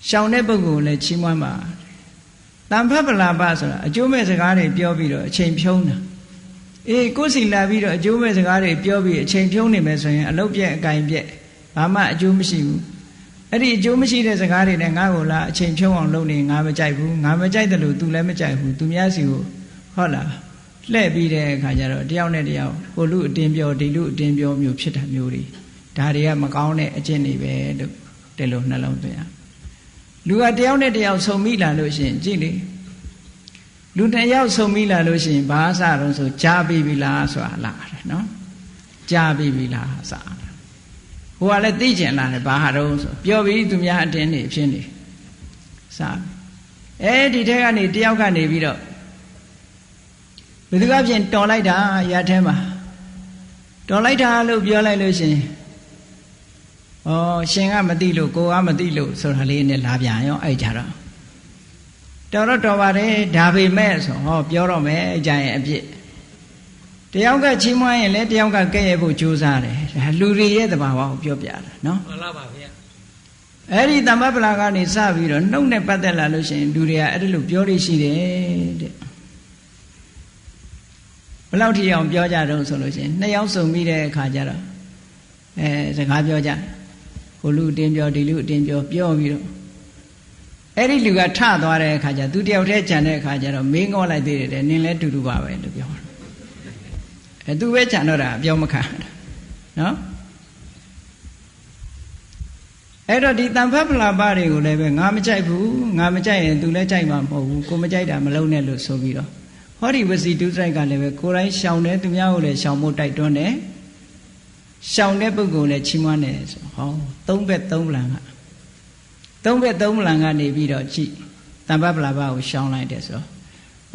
ရှောင်တဲ့ပုဂ္ဂိုလ်ကိုလည်းချီးမွမ်းပါတန်ဖတ်ပလာပဆိုတာအကျိုးမဲ့စကားတွေပြောပြီးတော့အချိန်ဖြုံးတာကိုယ်စီလာပြီးတော့အကျိုးမဲ့စကားတွေပြောပြီးအချိန်ဖြုံးနေမယ်ဆိုရင်အလုပ်ပြက်အကင်ပြက်ဘာမှအကျိုးမရှိဘူး အဲ့ဒီအကျိုးမရှိတဲ့စကားတွေနဲ့ငါ့ကိုလာအချိန်ဖြုံးအောင်လုပ်နေငါမကြိုက်ဘူးငါမကြိုက်တယ်လို့ तू လည်းမကြိုက်ဘူး तू များစီကိုဟုတ်လားလှည့်ပြီးတဲ့အခါကျတော့တယောက်နဲ့တယောက်ဟိုလူအတင်းပြောဒီလူအတင်းပြောမျိုးဖြစ်တာမျိုးတွေဒါတွေကမကောင်းတဲ့အကျင့်တွေပဲလို့ဒီလိုနှလုံးသွင်းရလူကတယောက်နဲ့တယောက်ဆုံမိလာလို့ရှိရင်ကြည့်လေလူတစ်ယောက်ဆုံမိလာလို့ရှိရင်ဘာစတော့ဆိုကြားပြီးပြီလားဆိုတာလာတယ်နော်ကြားပြီးပြီလားစတာဟိုကလည်းသိကျင်လာတယ်ဘာဟာတော့ဆိုပြောပြီးသူများအတင်းနေဖြစ်နေစအဲဒီထက်ကနေတယောက်ကနေပြီးတော့ဘယ်သူကပြင်တော်လိုက်တာရထဲမှာတော်လိုက်တာလို့ပြောလိုက်လို့ရှင်ဩရှင်ကမသိလို့ကိုကမသိလို့ဆိုတာလေးနဲ့လာပြန်ရောအဲ့ကြတော့တော်ပါတယ်ဒါပေမဲ့ဆိုဟောပြောတော့မယ်အကြရင်အပြစ်တယောက်ကချီးမွမ်းရင်လည်းတယောက်ကကဲ့ရဲ့ဖို့ကြိုးစားတယ်ဒါလူတွေရဲ့သဘာဝကိုပြောပြတာနော်မှန်လားပါဗျာအဲ့ဒီတမ္ပပလာကနေစပြီးတော့နှုတ်နဲ့ပတ်သက်လာလို့ရှိရင်လူတွေကအဲ့ဒါလို့ပြောလို့ရှိတယ်တဲ့ဘယ်လောက်ထိအောင်ပြောကြတော့ဆိုလို့ရှိရင်နှစ်ယောက်စုံပြီးတဲ့အခါကျတော့စကားပြောကြဟိုလူအတင်းပြောဒီလူအတင်းပြောပြီးတော့အဲ့ဒီလူကထသွားတဲ့အခါကျသူတယောက်တည်းကြံတဲ့အခါကျတော့မင်းငေါလိုက်သေးတယ်နင်းလည်းတူတူပါပဲလို့ပြောတယ်သူပဲကြံတော့တာပြောမခံနော်အဲ့တော့ဒီတန်ဖတ်ပလာပတွေကိုလည်းပဲငါမကြိုက်ဘူးငါမကြိုက်ရင်သူလည်းကြိုက်မှာမဟုတ်ဘူးကိုမကြိုက်တာမလုံးနဲ့လို့ဆိုပြီးတော့ဟောဒီဝစီဒုစရိုက်ကလည်းပဲကိုယ်တိုင်းရှောင်တယ်သူများကိုလည်းရှောင်ဖို့တိုက်တွန်းတယ်ရှောင်တဲ့ပုဂ္ဂိုလ်လည်းချီးမွမ်းတယ်ဆိုဟောသုံးဘက်သုံးပလံကသုံးဘက်သုံးပလံကနေပြီးတော့ကြည့်တမ္ပပလာပကိုရှောင်လိုက်တယ်ဆို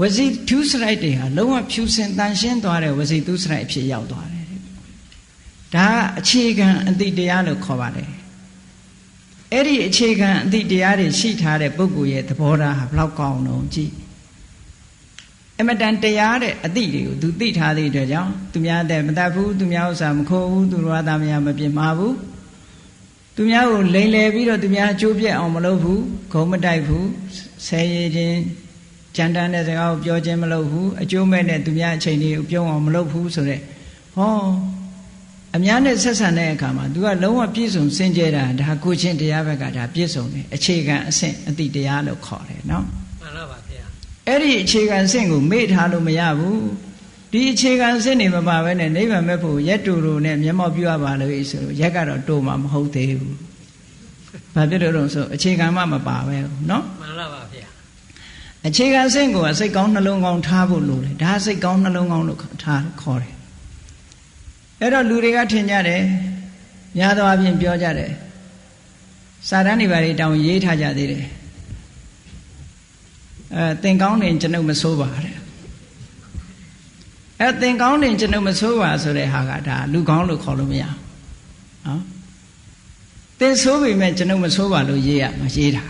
ဝစီဒုစရိုက်တွေဟာလုံးဝဖြူစင်တန်ရှင်းသွားတဲ့ဝစီဒုစရိုက်အဖြစ်ရောက်သွားတယ်ဒါအခြေခံအတိတရားလို့ခေါ်ပါတယ်အဲ့ဒီအခြေခံအတိတရားတွေရှိထားတဲ့ပုဂ္ဂိုလ်ရဲ့သဘောထားဟာဘယ်လောက်ကောင်းတော့ကြည့်အမတန်တရားတဲ့အတိတွေကိုသူသိထားတဲ့အတွက်ကြောင့်သူများတဲ့မတတ်ဘူးသူများဥစ္စာမခိုးဘူးသူတော်သားများမပြစ်မှားဘူးသူများကိုလိမ်လည်ပြီးတော့သူများအကျိုးပြက်အောင်မလုပ်ဘူးဂုံမတိုက်ဘူးဆဲရည်ခြင်းကြမ်းတမ်းတဲ့စကားကိုပြောခြင်းမလုပ်ဘူးအကျိုးမဲ့တဲ့သူများအချိန်တွေကိုပြုံးအောင်မလုပ်ဘူးဆိုတဲ့ဟောအများနဲ့ဆက်ဆံတဲ့အခါမှာသူကလုံးဝပြည့်စုံစင်ကြယ်တာဒါကိုချင်းတရားဘက်ကဒါပြည့်စုံတယ်အခြေခံအဆင့်အတိတရားလို့ခေါ်တယ်နော်မှန်ပါပါဗျာအဲ့ဒီအခြေခံအဆင့်ကိုမေ့ထားလို့မရဘူးဒီအခြေခံအဆင့်နေမပါဘဲနဲ့နိဗ္ဗာန်မဲ့ဖို့ရက်တူတူနဲ့မျက်မှောက်ပြုရပါလို့ဆိုလို့ရက်ကတော့တူမှာမဟုတ်သေးဘူးဘာဖြစ်လို့လဲဆိုအခြေခံမှမပါပဲနော်မှန်ပါပါဗျာအခြေခံအဆင့်ကိုစိတ်ကောင်းနှလုံးကောင်းထားဖို့လိုတယ်ဒါစိတ်ကောင်းနှလုံးကောင်းလို့ထားခေါ်တယ်အဲ့တော့လူတွေကထင်ကြတယ်များသောအားဖြင့်ပြောကြတယ်စာတန်းတွေဘာတွေတောင်ရေးထားကြသေးတယ်သင်ကောင်းနေကျွန်ုပ်မဆိုးပါတဲ့သင်ကောင်းနေကျွန်ုပ်မဆိုးပါဆိုတဲ့ဟာကဒါလူကောင်းလို့ခေါ်လို့မရနော်သင်ဆိုးပေမဲ့ကျွန်ုပ်မဆိုးပါလို့ရေးရမှာရေးတာ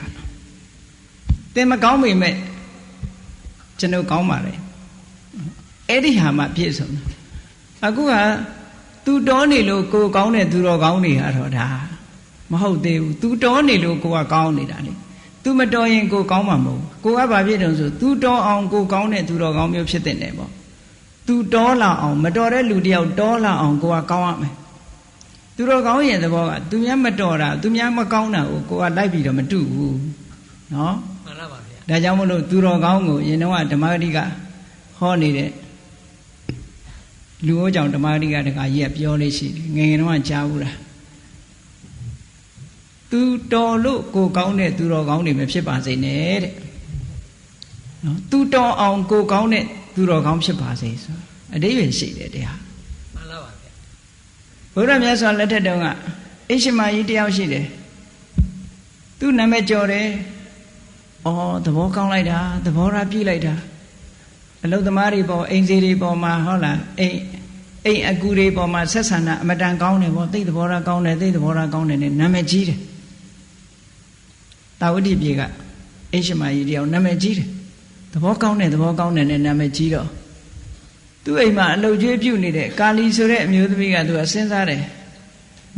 သင်မကောင်းပေမဲ့ကျွန်ုပ်ကောင်းပါလေအဲ့ဒီဟာမှပြည့်စုံတယ်အခုကသူတော်နေလို့ကိုကောင်းတဲ့သူတော်ကောင်းတွေကတော့ဒါမဟုတ်သေးဘူးသူတော်နေလို့ကိုကကောင်းနေတာလေသူမတော်ရင်ကိုကောင်းမှာမဟုတ်ကိုကဘာဖြစ်တုံးဆိုသူတော်အောင်ကိုကောင်းတဲ့သူတော်ကောင်းမျိုးဖြစ်တဲ့တယ်ပေါ့သူတော်လာအောင်မတော်တဲ့လူတယောက်တော်လာအောင်ကိုကကောင်းရမယ်သူတော်ကောင်းရဲ့သဘောကသူများမတော်တာသူများမကောင်းတာကိုကလိုက်ပြီးတော့မတူဘူးနော်မှန်ပါပါဗျာဒါကြောင့်မလို့သူတော်ကောင်းကိုရင်တော့ဓမ္မဂတိကဟောနေတဲ့လူဩကြောင့်ဓမ္မဂတိကတခါကြီးကပြောလေးရှိတယ်ငယ်ငယ်တော့ကြားဘူးလားသူတော်လို့ကိုကောင်းတဲ့သူတော်ကောင်းတွေမဖြစ်ပါစေနဲ့တဲ့နော်သူတော်အောင်ကိုကောင်းတဲ့သူတော်ကောင်းဖြစ်ပါစေဆိုအတိပ္ပယ်ရှိတယ်တရားမှန်ပါပါဗျာဘုရားမြတ်စွာလက်ထက်တုန်းကအိရှိမာကြီးတယောက်ရှိတယ်သူနာမည်ကျော်တယ်သဘောကောင်းလိုက်တာသဘောထားပြည့်လိုက်တာအလုသမားတွေပေါ်အိမ်စီတွေပေါ်မှာဟုတ်လားအိမ်အကူတွေပေါ်မှာဆက်ဆံတာအမတန်ကောင်းတယ်ပေါ့သိသဘောထားကောင်းတယ်သိသဘောထားကောင်းတယ်နဲ့နာမည်ကြီးတယ်တာဝတိပြေကအိရှိမာကြီးတယောက်နာမည်ကြီးတယ်သဘောကောင်းတယ်နဲ့နာမည်ကြီးတော့သူ့အိမ်မှာအလုပ်ကျွေးပြုတ်နေတဲ့ကာလီဆိုတဲ့အမျိုးသမီးကသူကစဉ်းစားတယ်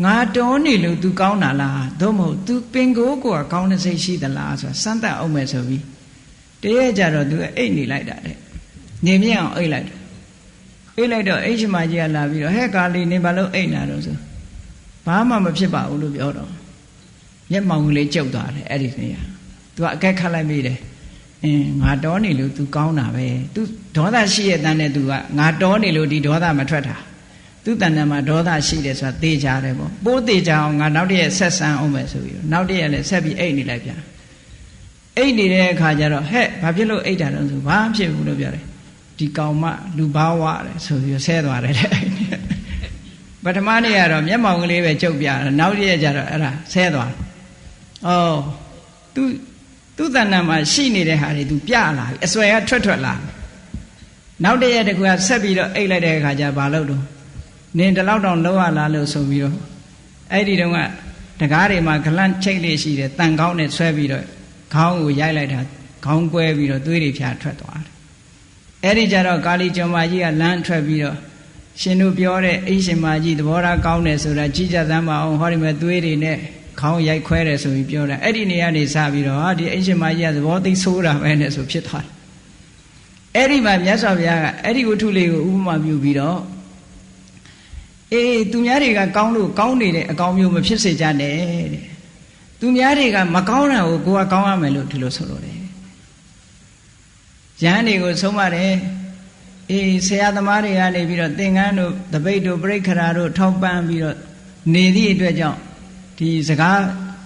ငါတော်နေလို့ तू ကောင်းတာလားသို့မဟုတ် तू ပင်ကိုကကောင်းတဲ့စိတ်ရှိသလားဆိုတာစမ်းသပ်အောင်မယ်ဆိုပြီးတရက်ကြတော့ तू အိတ်နေလိုက်တာတဲ့နေမြအောင်အိတ်လိုက်တော့အိရှိမာကြီးကလာပြီးတော့ဟဲ့ကာလီနေဘာလို့အိတ်နာတော့ဆိုဘာမှမဖြစ်ပါဘူးလို့ပြောတော့ မျက်မှောင်ကလေးကျုပ်သွားတယ်အဲ့ဒီနေရာသူကအကဲခတ်လိုက်မိတယ်ငါတောနေလို့ तू ကောင်းတာပဲ तू ဒေါသရှိရဲ့တန်းနဲ့ तू ကငါတောနေလို့ဒီဒေါသမထွက်တာသူ့တဏ္ဍာမှာဒေါသရှိတယ်ဆိုတာသိကြတယ်ပေါ့ပိုးသိကြအောင်ငါနောက်တည့်ဆက်ဆန်းအောင်မယ်ဆိုပြီးတော့နောက်တည့်ရလည်းဆက်ပြီးအိတ်နေလိုက်ပြန်အိတ်နေတဲ့အခါကျတော့ဟဲ့ဘာဖြစ်လို့အိတ်တာလဲဆိုဘာဖြစ်ဘူးလို့ပြောတယ်ဒီကောင်မလူဘာဝတယ်ဆိုပြီးဆဲသွားတယ်တဲ့ပထမနေ့ကတော့မျက်မှောင်ကလေးပဲကျုပ်ပြတယ်နောက်တည့်ရကျတော့အဲ့ဒါဆဲသွားတယ်ဩသူ့တဏ္ဍာမှာရှိနေတဲ့ဟာတွေ तू ပြလာပြီအစွဲကထွက်လာနောက်တည့်ရတကူကဆက်ပြီးတော့အိတ်လိုက်တဲ့အခါကျဘာလို့တော့နင်ဒီလောက်တောင်လောက်ရလားလို့ဆိုပြီးတော့အဲ့ဒီတုန်းကတကားတွေမှာဂလန့်ချိတ်လေးရှိတယ်တန်ကောင်းနဲ့ဆွဲပြီးတော့ခေါင်းကိုရိုက်လိုက်တာခေါင်းကွဲပြီးတော့သွေးတွေဖြာထွက်သွားတယ်အဲ့ဒီကြတော့ကာလီကျော်မကြီးကလမ်းထွက်ပြီးတော့ရှင်တို့ပြောတဲ့အိရှင်မကြီးသဘောထားကောင်းတယ်ဆိုတာကြည်ကြသမ်းပါအောင်ဟောဒီမဲ့သွေးတွေနဲ့ခေါင်းရိုက်ခွဲတယ်ဆိုပြီးပြောတာအဲ့ဒီနေရာနေစပြီးတော့ဟာဒီအိရှင်မကြီးကသဘောသိဆိုးတာပဲနဲ့ဆိုဖြစ်သွားတယ်အဲ့ဒီမှာမြတ်စွာဘုရားကအဲ့ဒီဝတ္ထုလေးကိုဥပမာပြုပြီးတော့သူများတွေကကောင်းလို့ကောင်းနေတဲ့အကောင်းမျိုးမဖြစ်စေကြနဲ့တဲ့သူများတွေကမကောင်းတာကိုကိုယ်ကကောင်းရမယ်လို့ဒီလိုဆိုလို့တယ်ရဟန်းတွေကိုဆုံးမတယ်ဆရာသမားတွေကနေပြီးတော့သင်္ကန်းတို့တပိတ်တို့ပြိခရာတို့ထောက်ပံ့ပြီးတော့နေသည့်အတွက်ကြောင့်ဒီစကား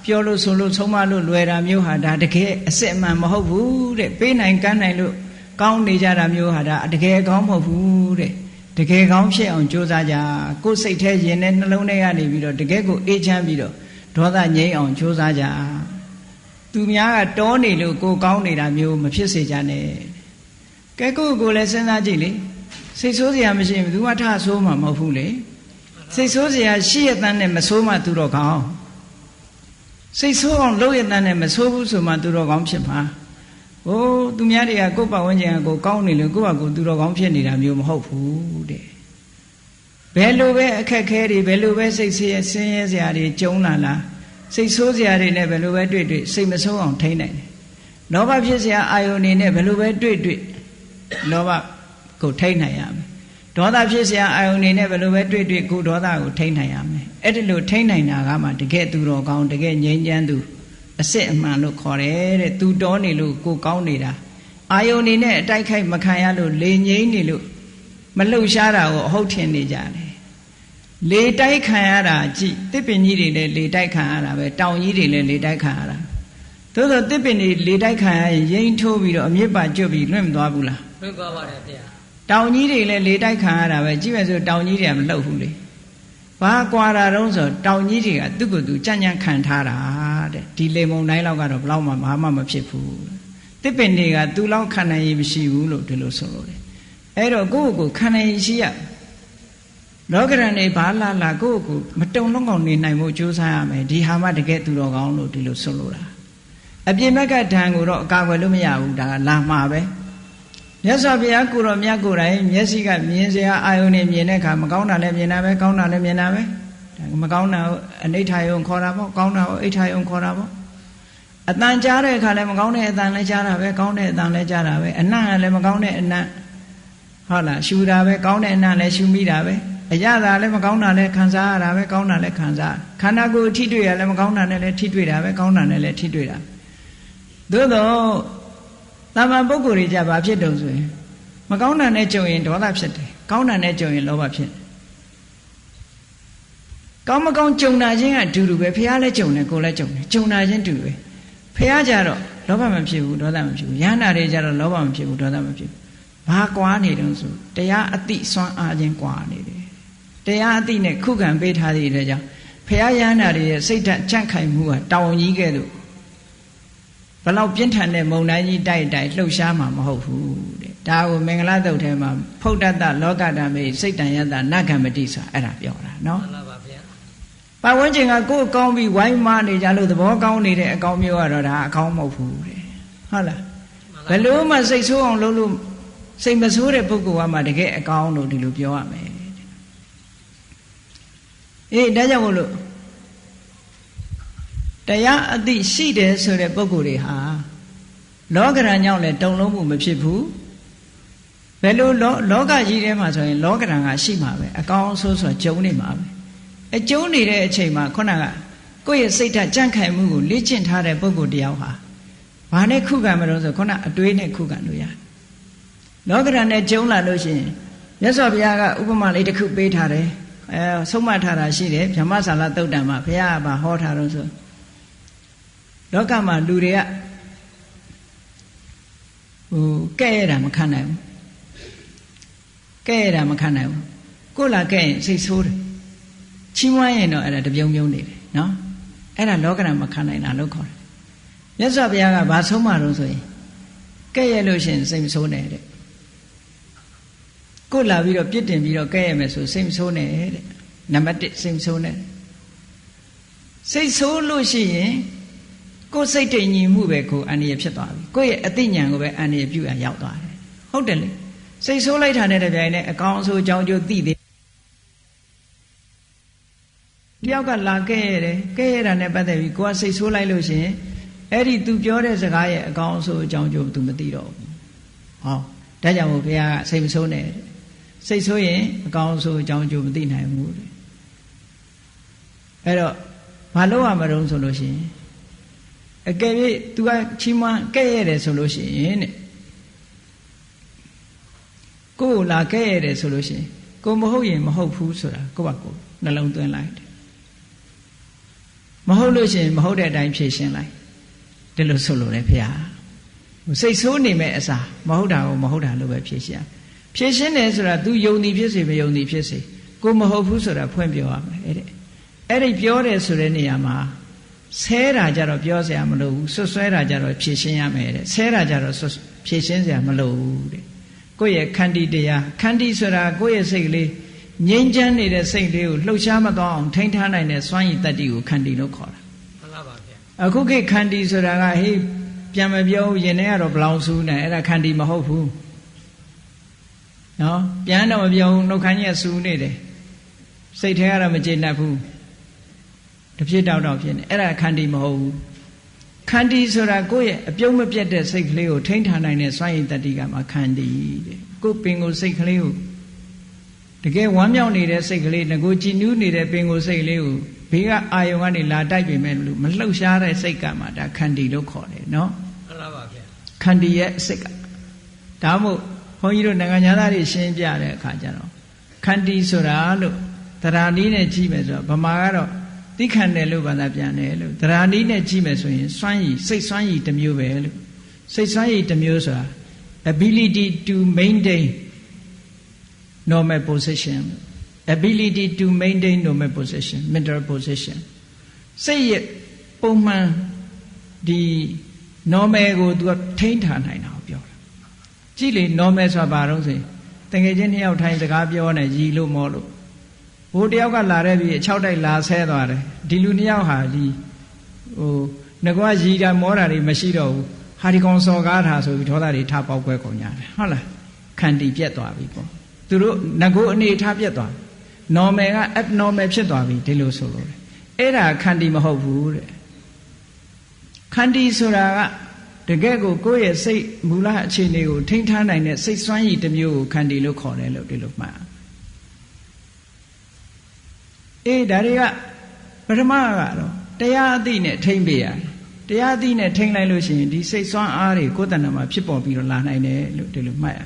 ပြောလို့ဆိုလို့ဆုံးမလို့လွယ်တာမျိုးဟာဒါတကယ်အစစ်အမှန်မဟုတ်ဘူးတဲ့ပေးနိုင်ကမ်းနိုင်လို့ကောင်းနေကြတာမျိုးဟာဒါတကယ်ကောင်းမဟုတ်ဘူးတဲ့တကယ်ကောင်းဖြစ်အောင်ကြိုးစားကြကိုယ်စိတ်ထဲရင်နဲ့နှလုံးထဲကနေပြီးတော့တကယ်ကိုအေးချမ်းပြီးတော့ဒေါသငြိမ်းအောင်ကြိုးစားကြသူများကတောနေလို့ကိုကောင်းနေတာမျိုးမဖြစ်စေကြနဲ့ကဲကိုလည်းစဉ်းစားကြည့်လေစိတ်ဆိုးစရာမရှိဘူးသူကထဆိုးမှမဟုတ်ဘူးလေစိတ်ဆိုးစရာရှိရတဲ့နဲ့မဆိုးမှသူတော့ကောင်းစိတ်ဆိုးအောင်လုပ်ရတဲ့နဲ့မဆိုးဘူးဆိုမှသူတော့ကောင်းဖြစ်မှာသူများတွေကကိုယ့်ပတ်ဝန်းကျင်ကကိုကောင်းနေလို့ကိုယ့်ဘာကိုသူတော်ကောင်းဖြစ်နေတာမျိုးမဟုတ်ဘူးတဲ့ဘယ်လိုပဲအခက်ခဲတွေဘယ်လိုပဲစိတ်ဆင်းရဲစရာတွေကြုံလာလားစိတ်ဆိုးစရာတွေနဲ့ဘယ်လိုပဲတွေ့စိတ်မဆိုးအောင်ထိန်းနိုင်တယ်လောဘဖြစ်စရာအာယုန်တွေနဲ့ဘယ်လိုပဲတွေ့လောဘကိုထိန်းနိုင်ရမယ်ဒေါသဖြစ်စရာအာယုန်တွေနဲ့ဘယ်လိုပဲတွေ့ကိုဒေါသကိုထိန်းနိုင်ရမယ်အဲ့ဒီလိုထိန်းနိုင်တာကမှတကယ်သူတော်ကောင်းတကယ်ငြိမ်းချမ်းသူအစစ်အမှန်လို့ခေါ်တယ်တဲ့သူတော်နေလို့ကိုကောင်းနေတာအာယုန်နေနဲ့အတိုက်ခိုက်မခံရလို့လေငိမ့်နေလို့မလှုပ်ရှားတာကိုအဟုတ်ထင်နေကြတယ်လေတိုက်ခံရတာကြည့်တစ်ပင်ကြီးတွေလည်းလေတိုက်ခံရတာပဲတောင်ကြီးတွေလည်းလေတိုက်ခံရတာသို့သောတစ်ပင်တွေလေတိုက်ခံရရင်ရိမ့်ထိုးပြီးတော့အမြစ်ပါကျွတ်ပြီးလွင့်မသွားဘူးလားလွင့်သွားပါတယ်ဗျာတောင်ကြီးတွေလည်းလေတိုက်ခံရတာပဲကြည့်မယ်ဆိုတောင်ကြီးတွေကမလှုပ်ဘူးလေဘာကွာတာတုံးဆိုတောင်ကြီးတွေကသူ့ကိုယ်သူကြံ့ကြံ့ခံထားတာတဲ့ဒီလေမုန်တိုင်းလောက်ကတော့ဘလောက်မှဘာမှမဖြစ်ဘူးတစ်ပင်တွေကသူ့လောက်ခံနိုင်ရမရှိဘူးလို့ဒီလိုဆိုလို့တယ်အဲ့တော့ကိုယ့်ကိုယ်ခံနိုင်ရရှိရလောကရန်တွေဘာလာကိုယ့်ကိုယ်မတုံလုံးကောင်နေနိုင်ဖို့ကြိုးစားရမယ်ဒီဟာမှတကယ်သူတော်ကောင်းလို့ဒီလိုဆိုလို့တာအပြင်ဘက်ကဓာန်ကိုတော့အကာအကွယ်လို့မရဘူးဒါကလာမှာပဲမြတ်စွာဘုရားကိုတော်မြတ်ကိုယ်တိုင်မျက်စိကမြင်စရာအာယုန်နဲ့မြင်တဲ့အခါမကောင်းတာလည်းမြင်တာပဲကောင်းတာလည်းမြင်တာပဲမကောင်းတာကိုအနိဋ္ဌာယုံခေါ်တာပေါ့ကောင်းတာကိုအိဋ္ဌာယုံခေါ်တာပေါ့အတန်ကြားတဲ့အခါလည်းမကောင်းတဲ့အတန်လည်းကြားတာပဲကောင်းတဲ့အတန်လည်းကြားတာပဲအနံ့ကလည်းမကောင်းတဲ့အနံ့ဟုတ်လားရှူတာပဲကောင်းတဲ့အနံ့လည်းရှူမိတာပဲအရသာလည်းမကောင်းတာလည်းခံစားရတာပဲကောင်းတာလည်းခံစားခန္ဓာကိုယ်ထိတွေ့ရလည်းမကောင်းတာနဲ့လည်းထိတွေ့တာပဲကောင်းတာနဲ့လည်းထိတွေ့တာသို့တော့တာမန်ပုဂ္ဂိုလ်တွေကြဘာဖြစ်တုံဆိုရင်မကောင်းတာနဲ့ကြုံရင်ဒေါသဖြစ်တယ်ကောင်းတာနဲ့ကြုံရင်လောဘဖြစ်တယ်ကောင်းမကောင်းကြုံတာချင်းကအတူတူပဲဖះလည်းကြုံတယ်ကိုယ်လည်းကြုံတယ်ကြုံတာချင်းတူပဲဖះကြတော့လောဘမဖြစ်ဘူးဒေါသမဖြစ်ဘူးယန္တာတွေကြတော့လောဘမဖြစ်ဘူးဒေါသမဖြစ်ဘူးဘာကွာနေတုံဆိုတရားအတိစွမ်းအားချင်းကွာနေတယ်တရားအတိနဲ့ခုခံပေးထားတဲ့အတွက်ကြောင့်ဖះယန္တာတွေရဲ့စိတ်ဓာတ်ကြန့်ခိုင်မှုကတောင်ကြီးကဲ့သို့ဘလောက်ပြင်းထန်တဲ့မုန်တိုင်းကြီးတိုက်လှုပ်ရှားမှာမဟုတ်ဘူးတဲ့ဒါကိုမင်္ဂလာတုတ်ထဲမှာဖုဒ္ဒတလောကဓမ္မေစိတ်တန်ယတနဂံမတိဆိုအဲ့ဒါပြောတာနော်မှန်ပါဗျာပတ်ဝန်းကျင်ကကိုယ်ကောင်းပြီးဝိုင်းမနေကြလို့သဘောကောင်းနေတဲ့အကောင်းမျိုးကတော့ဒါအကောင်းမဟုတ်ဘူးတဲ့ဟုတ်လားဘယ်လို့မှစိတ်ဆိုးအောင်လုပ်လို့စိတ်မဆိုးတဲ့ပုဂ္ဂိုလ်ကမှတကယ်အကောင်းလို့ဒီလိုပြောရမယ်ဒါကြောင့်မို့လို့တရားအသိရှိတယ်ဆိုတဲ့ပုဂ္ဂိုလ်တွေဟာလောကရန်ကြောင့်လည်းတုံလုံးမှုမဖြစ်ဘူးဘယ်လိုလောကကြီးထဲမှာဆိုရင်လောကရန်ကရှိမှာပဲအကောင်းအဆိုးဆိုကြုံနေမှာပဲအကျုံးနေတဲ့အချိန်မှာခုနက ကိုယ့်ရဲ့စိတ်ဓာတ်ကြံ့ခိုင်မှုကိုလေ့ကျင့်ထားတဲ့ပုဂ္ဂိုလ်တယောက်ဟာဘာနဲ့ခုခံမလို့ဆိုခုနအတွေးနဲ့ခုခံလို့ရတယ်လောကဓာတ်နဲ့ကျုံလာလို့ရှိရင်မြတ်စွာဘုရားကဥပမာလေးတစ်ခုပေးထားတယ်ဆုံးမထားတာရှိတယ်ဗြဟ္မဆာလသုတ်တံမှာဘုရားကဟောထားတော့ဆိုလောကမှာလူတွေကကဲ့ရတာမခံနိုင်ဘူးကဲ့ရတာမခံနိုင်ဘူးကိုယ်လာကဲ့ရင်စိတ်ဆိုးတယ်ချီးမွမ်းရင်တော့အဲ့ဒါတပြုံပြုံနေတယ်နော်အဲ့ဒါလောကဓာတ်မခံနိုင်တာလို့ခေါ်တယ်မြတ်စွာဘုရားကဘာဆုံးမတော့ဆိုရင်ကဲ့ရလို့ရှိရင်စိတ်မဆိုးနဲ့တဲ့ကိုယ်လာပြီးတော့ပြစ်တင်ပြီးတော့ကဲ့ရမယ်ဆိုစိတ်မဆိုးနဲ့တဲ့နံပါတ်1စိတ်မဆိုးနဲ့စိတ်ဆိုးလို့ရှိရင်ကိုယ်စိတ်တည်ငြိမ်မှုပဲကိုအန္တရာယ်ဖြစ်သွားပြီကိုယ့်ရဲ့အသိဉာဏ်ကိုပဲအန္တရာယ်ပြုရရောက်သွားတယ်ဟုတ်တယ်လေစိတ်ဆိုးလိုက်တာနဲ့တပြိုင်နက်အကောင်အဆိုးအကြောင်းကျိုးသိသေးတယောက်ကလာကဲ့ရတယ်ကဲ့ရတာနဲ့ပတ်သက်ပြီးကိုကစိတ်ဆိုးလိုက်လို့ရှိရင်အဲ့ဒီ तू ပြောတဲ့စကားရဲ့အကောင်အဆိုးအကြောင်းကျိုး तू မသိတော့ဘူးဟောဒါကြောင့်မို့ဘုရားကစိတ်မဆိုးနဲ့စိတ်ဆိုးရင်အကောင်အဆိုးအကြောင်းကျိုးမသိနိုင်ဘူးတဲ့အဲ့တော့ဘာလို့ရမလို့ဆိုလို့ရှိရင်အကယ်၍ तू ကချီးမွမ်းကဲ့ရတယ်ဆိုလို့ရှိရင်တဲ့ကိုယ်လာကဲ့ရတယ်ဆိုလို့ရှိရင်ကိုမဟုတ်ရင်မဟုတ်ဘူးဆိုတာကိုယ့်ဘာကိုနှလုံးသွင်းလိုက်တယ်မဟုတ်လို့ရှိရင်မဟုတ်တဲ့အတိုင်းဖြေရှင်းလိုက်ဒီလိုဆိုလို့လေဖေဟာစိတ်ဆိုးနေမဲ့အစားမဟုတ်တာကိုမဟုတ်တာလို့ပဲဖြေရှင်းဖြေရှင်းတယ်ဆိုတာ तू ယုံသည်ဖြစ်စေမယုံသည်ဖြစ်စေကိုမဟုတ်ဘူးဆိုတာဖွင့်ပြောရမယ်အဲ့ဒီပြောတယ်ဆိုတဲ့နေရာမှာဆဲတာကြတော့ပြောစရာမလိုဘူးဆွဆွဲတာကြတော့ဖြေရှင်းရမယ်တဲ့ဆဲတာကြတော့ဖြေရှင်းစရာမလိုဘူးတဲ့ကိုယ့်ရဲ့ခန္တီတရားခန္တီဆိုတာကိုယ့်ရဲ့စိတ်ကလေးငြိမ်းချမ်းနေတဲ့စိတ်လေးကိုလှုပ်ရှားမသွားအောင်ထိန်းထားနိုင်တဲ့စွမ်းရည်တတ္တိကိုခန္တီလို့ခေါ်တာမှန်ပါပါဗျာအခုခေတ်ခန္တီဆိုတာကဟေးပြန်မပြောရင်ထဲကတော့ဘလောင်ဆူးနေအဲ့ဒါခန္တီမဟုတ်ဘူးနော်ပြန်တော့မပြောဘူးနှုတ်ခမ်းကြီးကဆူနေတယ်စိတ်ထဲကတော့မကျေနပ်ဘူးတဖြစ်တောက်ဖြစ်နေအဲ့ဒါခန္တီမဟုတ်ဘူးခန္တီဆိုတာကိုယ့်ရဲ့အပြုံးမပြတ်တဲ့စိတ်ကလေးကိုထိန်းထားနိုင်တဲ့စွမ်းရည်တတ္တိကမှခန္တီတဲ့ကိုယ်ပင်ကိုယ်စိတ်ကလေးကိုတကယ်ဝမ်းမြောက်နေတဲ့စိတ်ကလေးငကိုကြည်နူးနေတဲ့ပင်ကိုယ်စိတ်လေးကိုဘေးကအာယုံကနေလာတိုက်ပေမဲ့လို့မလှုပ်ရှားတဲ့စိတ်ကမှဒါခန္တီလို့ခေါ်တယ်နော်မှန်ပါပါဗျာခန္တီရဲ့စိတ်ကဒါမို့ဘုန်းကြီးတို့နိုင်ငံသားတွေရှင်းပြတဲ့အခါကျတော့ခန္တီဆိုတာလို့တရားနည်းနဲ့ကြည့်မယ်ဆိုတော့ဗမာကတော့သိခံတယ်လို့ဘာသာပြန်တယ်လို့တရားနည်းနဲ့ကြည့်မယ်ဆိုရင်စွမ်းရည်စိတ်စွမ်းရည်တစ်မျိုးပဲလို့စိတ်စွမ်းရည်တစ်မျိုးဆိုတာ ability to maintain normal position ability to maintain normal position mental position စိတ်ရဲ့ပုံမှန်ဒီ normal ကို तू ထိန်းထားနိုင်တာကိုပြောတာကြည့်လေ normal ဆိုတာဘာလို့ဆိုရင်တကယ်ချင်းနှစ်ယောက်ထိုင်စကားပြောနေရီလို့မောလို့ဘိုးတယောက်ကလာတဲ့ပြီး6တိုက်လာဆဲသွားတယ်ဒီလူနှစ်ယောက်ဟာဒီငကွာရီတာမောတာတွေမရှိတော့ဘူးဟာဒီကောင်စော်ကားထားဆိုပြီးဒေါသတွေထပေါက်ကွဲကုန်ကြတယ်ဟုတ်လားခန္တီပြက်သွားပြီပေါ့သူတို့ငကိုအနေထားပြက်သွား normal က abnormal ဖြစ်သွားပြီဒီလိုဆိုလို့အဲ့ဒါခန္တီမဟုတ်ဘူးတဲ့ခန္တီဆိုတာကတကယ်ကိုယ့်ရဲ့စိတ်မူလအခြေအနေကိုထိန်းထားနိုင်တဲ့စိတ်စွမ်းရည်တစ်မျိုးကိုခန္တီလို့ခေါ်တယ်လို့ဒီလိုမှတ်အေးဒါတွေကပထမကတော့တရားအသိနဲ့ထိန်းပေးရတယ်တရားအသိနဲ့ထိန်းလိုက်လို့ရှိရင်ဒီစိတ်စွမ်းအားတွေကိုယ်တဏ္ဍာမှာဖြစ်ပေါ်ပြီးတော့လာနိုင်တယ်လို့ဒီလိုမှတ်ရ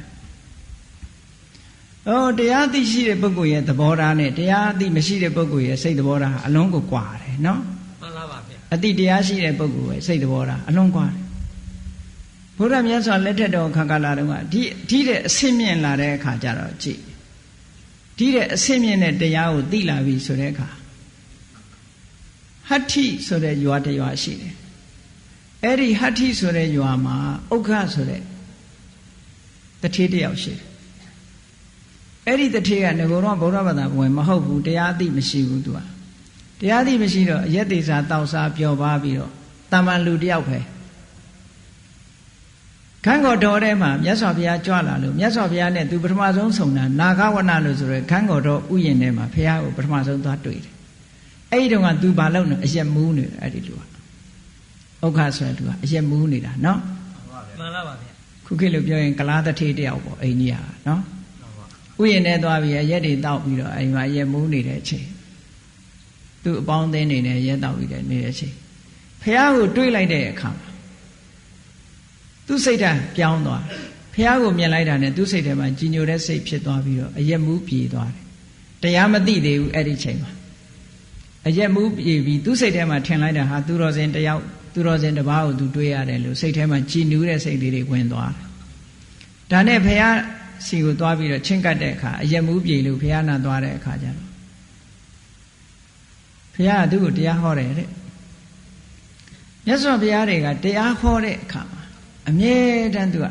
တရားသိရှိတဲ့ပုဂ္ဂိုလ်ရဲ့သဘောထားနဲ့တရားအသိမရှိတဲ့ပုဂ္ဂိုလ်ရဲ့စိတ်သဘောထားအလုံးကိုကွာတယ်နော်မှန်ပါပါဗျာအသိတရားရှိတဲ့ပုဂ္ဂိုလ်ရဲ့စိတ်သဘောထားအလုံးကွာတယ်ဘုရားမြတ်စွာလက်ထက်တော်ခါကာလတုန်းကဒီတဲ့အဆင့်မြင့်လာတဲ့အခါကျတော့ကြည့်ဒီတဲ့အဆင့်မြင့်တဲ့တရားကိုသိလာပြီဆိုတဲ့အခါဟဋ္ဌိဆိုတဲ့ရွာတစ်ရွာရှိတယ်အဲ့ဒီဟဋ္ဌိဆိုတဲ့ရွာမှာဥက္ခဆိုတဲ့တထေးတစ်ယောက်ရှိတယ်အဲ့ဒီတထေးကငကိုတော့ဗုဒ္ဓဘာသာဝင်မဟုတ်ဘူးတရားအသိမရှိဘူးသူကတရားအသိမရှိတော့အယက်သေးစာတောက်စားပျော်ပါပြီးတော့တာမန်လူတစ်ယောက်ပဲခန်းကော်တော်ထဲမှာမြတ်စွာဘုရားကြွလာလို့မြတ်စွာဘုရားနဲ့သူပထမဆုံးဆုံတာနာဂဝနလို့ဆိုရယ်ခန်းကော်တော်ဥယျာဉ်ထဲမှာဘုရားကိုပထမဆုံးသွားတွေ့တယ်အဲ့ဒီတုန်းကသူဘာလုပ်နေအရက်မူးနေတယ်အဲ့ဒီလူကဥက္ခဆိုတဲ့လူကအရက်မူးနေတာနော်မှန်ပါပါဗျာခုခေတ်လိုပြောရင်ကလားတထေးတယောက်ပေါ့အိန္ဒိယကနော်ဥယျာဉ်ထဲသွားပြီးအရက်တွေတောက်ပြီးတော့အိမ်မှာအရက်မူးနေတဲ့အချိန် သူ့အပေါင်းအသင်းနေနဲ့ရဲတောက်ပြီးတဲ့နေတဲ့အချိန်ဖះကိုတွေးလိုက်တဲ့အခါမှာသူ့စိတ်ဓာတ်ပြောင်းသွားဖះကိုမြင်လိုက်တာနဲ့သူ့စိတ်ထဲမှာကြီးညိုတဲ့စိတ်ဖြစ်သွားပြီးတော့အယက်မူးပြေသွားတယ်တရားမသိသေးဘူးအဲ့ဒီချိန်မှာအယက်မူးပြေပြီးသူ့စိတ်ထဲမှာထင်လိုက်တာဟာသူတော်စင်တယောက်သူတော်စင်တစ်ပါးကိုသူတွေးရတယ်လို့စိတ်ထဲမှာကြည်နူးတဲ့စိတ်လေးတွေဝင်သွားတယ်ဒါနဲ့ဖះစီကိုသွားပြီးတော့ချင်းကပ်တဲ့အခါအယက်မူးပြေလို့ဖះနာသွားတဲ့အခါကျတော့ဖះကသူ့ကိုတရားဟောတယ်တဲ့မြတ်စွာဘုရားတွေကတရားဟောတဲ့အခါမှာအမြဲတမ်းသူက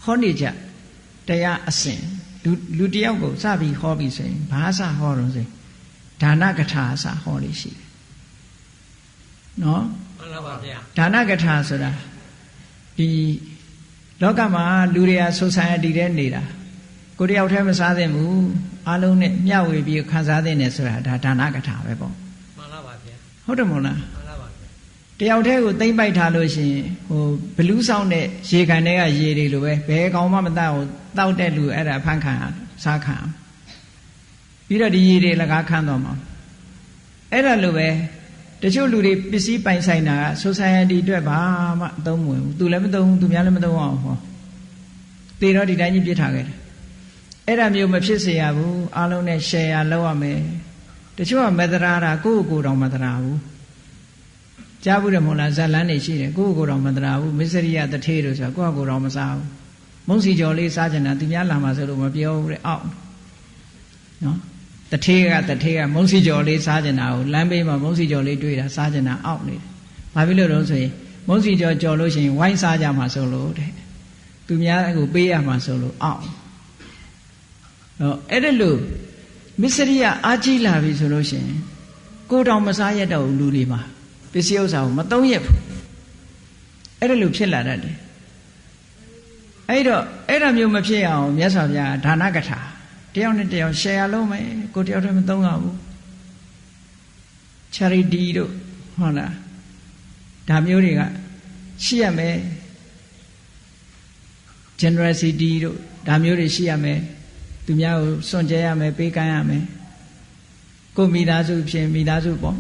ဟောနေကြတရားအစဉ်လူတယောက်ကိုစပြီးဟောပြီးဆိုရင်ဘာစဟောတော့ဆိုဒါနကထာစဟောလို့ရှိတယ်နော်မှန်ပါပါဗျာဒါနကထာဆိုတာဒီလောကမှာလူတွေက society ထဲနေတာကိုတယောက်တည်းမစားသင့်ဘူးအားလုံးနဲ့မျှဝေပြီးခံစားသင့်တယ်ဆိုတာဒါဒါနကထာပဲပေါ့မှန်ပါပါဗျာဟုတ်တယ်မို့လားမှန်ပါပါဗျာတယောက်တည်းကိုသိမ့်ပိုက်ထားလို့ရှိရင်ဟိုဘလူးဆောင်တဲ့ရေကန်တွေကရေတွေလိုပဲဘယ်ကောင်မှမတောက်တောက်တဲ့လူအဲ့ဒါဖန်ခံစားခံပြီးတော့ဒီရေတွေလကားခန်းတော့မှာအဲ့ဒါလိုပဲတချို့လူတွေပစ္စည်းပိုင်ဆိုင်တာက society အတွက်ဘာမှအသုံးမဝင်ဘူးသူလည်းမသုံးဘူးသူများလည်းမသုံးအောင်ဟောတေတော့ဒီတိုင်းကြီးပြစ်ထားခဲ့တယ်အဲ့ဒါမျိုးမဖြစ်စေရဘူးအားလုံးနဲ့ share လုပ်ရမယ်တချို့ကမသရာတာကိုယ့်ကိုယ်တော်မသရာဘူးကြားဘူးတယ်မဟုတ်လားဇာလန်းနေရှိတယ်ကိုယ့်ကိုယ်တော်မသရာဘူးမစ္စရိယတထေးလို့ဆိုတာကိုယ့်ကိုယ်တော်မစားဘူးမုံစီကျော်လေးစားကြတာသူများလာမှဆိုလို့မပြောဘူးတဲ့အောက်နော်တထေးကမုံစီကျော်လေးစားကြတာကိုလမ်းဘေးမှာမုံစီကျော်လေးတွေ့တာစားကြတာအောက်နေတယ်ဘာဖြစ်လို့လဲဆိုရင်မုံစီကျော်ကြော်လို့ရှိရင်ဝိုင်းစားကြမှာဆိုလို့တဲ့သူများကိုပေးရမှာဆိုလို့အောက်အဲ့ဒါလို့မစ္စရိယအာကြီးလာပြီဆိုလို့ရှိရင်ကိုယ်တော်မစားရတော့လူတွေမှာပစ္စည်းဥစ္စာကိုမသုံးရဘူးအဲ့ဒါလို့ဖြစ်လာတတ်တယ်အဲ့တော့အဲ့ဒါမျိုးမဖြစ်အောင်မြတ်စွာဘုရားဒါနကထာတယောက်နဲ့တယောက် share လုပ်မယ်ကိုတယောက်တည်းမသုံးရဘူး charity တို့ဟုတ်လားဒါမျိုးတွေကရှိရမယ် generosity တို့ဒါမျိုးတွေရှိရမယ်သူများကိုစွန့်ကြဲရမယ်ပေးကမ်းရမယ်ကိုမိသားစုဖြစ်မိသားစုပေါ့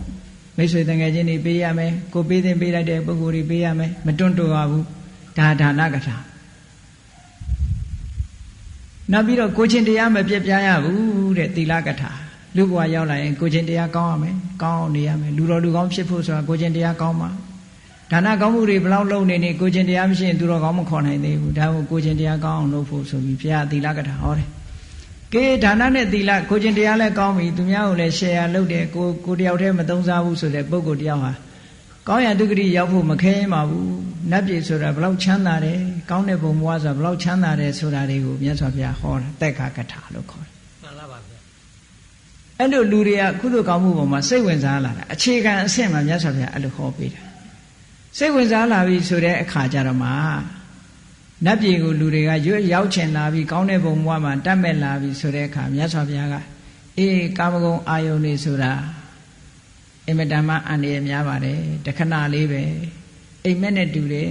မိတ်ဆွေတငယ်ချင်းတွေပေးရမယ်ကိုပေးတဲ့ပေးလိုက်တဲ့ပုဂ္ဂိုလ်တွေပေးရမယ်မတွန့်တိုရဘူးဒါဒါနကထာနောက်ပြီးတော့ကိုချင်းတရားမပြတ်ပြားရဘူးတဲ့သီလကထာလူဘဝရောက်လာရင်ကိုချင်းတရားကောင်းရမယ်ကောင်းအောင်နေရမယ်လူတော်လူကောင်းဖြစ်ဖို့ဆိုတာကိုချင်းတရားကောင်းမှာဒါနကောင်းမှုတွေဘလောက်လုပ်နေနေကိုချင်းတရားမရှိရင်သူတော်ကောင်းမခေါ်နိုင်သေးဘူးဒါကိုကိုချင်းတရားကောင်းအောင်လုပ်ဖို့ဆိုပြီးဘုရားသီလကထာဟောတယ်ကဲဒါနနဲ့သီလကိုချင်းတရားလည်းကောင်းပြီသူများကိုလည်း share လုပ်တယ်ကိုတယောက်တည်းမသုံးစားဘူးဆိုတဲ့ပုဂ္ဂိုလ်တယောက်ဟာကောင်းရတုဂတိရောက်ဖို့မခဲရင်ပါဘူးနတ်ပြည်ဆိုတာဘလောက်ချမ်းသာတယ်ကောင်းတဲ့ဘုံဘဝဆိုတာဘလောက်ချမ်းသာတယ်ဆိုတာတွေကိုမြတ်စွာဘုရားဟောတာတက္ကကထာလို့ခေါ်တယ်မှန်လားပါဗျာအဲ့လိုလူတွေကကုသိုလ်ကောင်းမှုပေါ်မှာစိတ်ဝင်စားလာတာအခြေခံအဆင့်မှာမြတ်စွာဘုရားအဲ့လိုဟောပေးတာစိတ်ဝင်စားလာပြီဆိုတဲ့အခါကျတော့မှနတ်ပြည်ကိုလူတွေကရောက်ချင်လာပြီကောင်းတဲ့ဘုံဘဝမှာတတ်မဲ့လာပြီဆိုတဲ့အခါမြတ်စွာဘုရားကအေးကာမဂုဏ်အာယုန်နေဆိုတာအင်မတန်မှအန္တရာယ်များပါတယ်တခဏလေးပဲအိမ်မက်နဲ့တူတယ်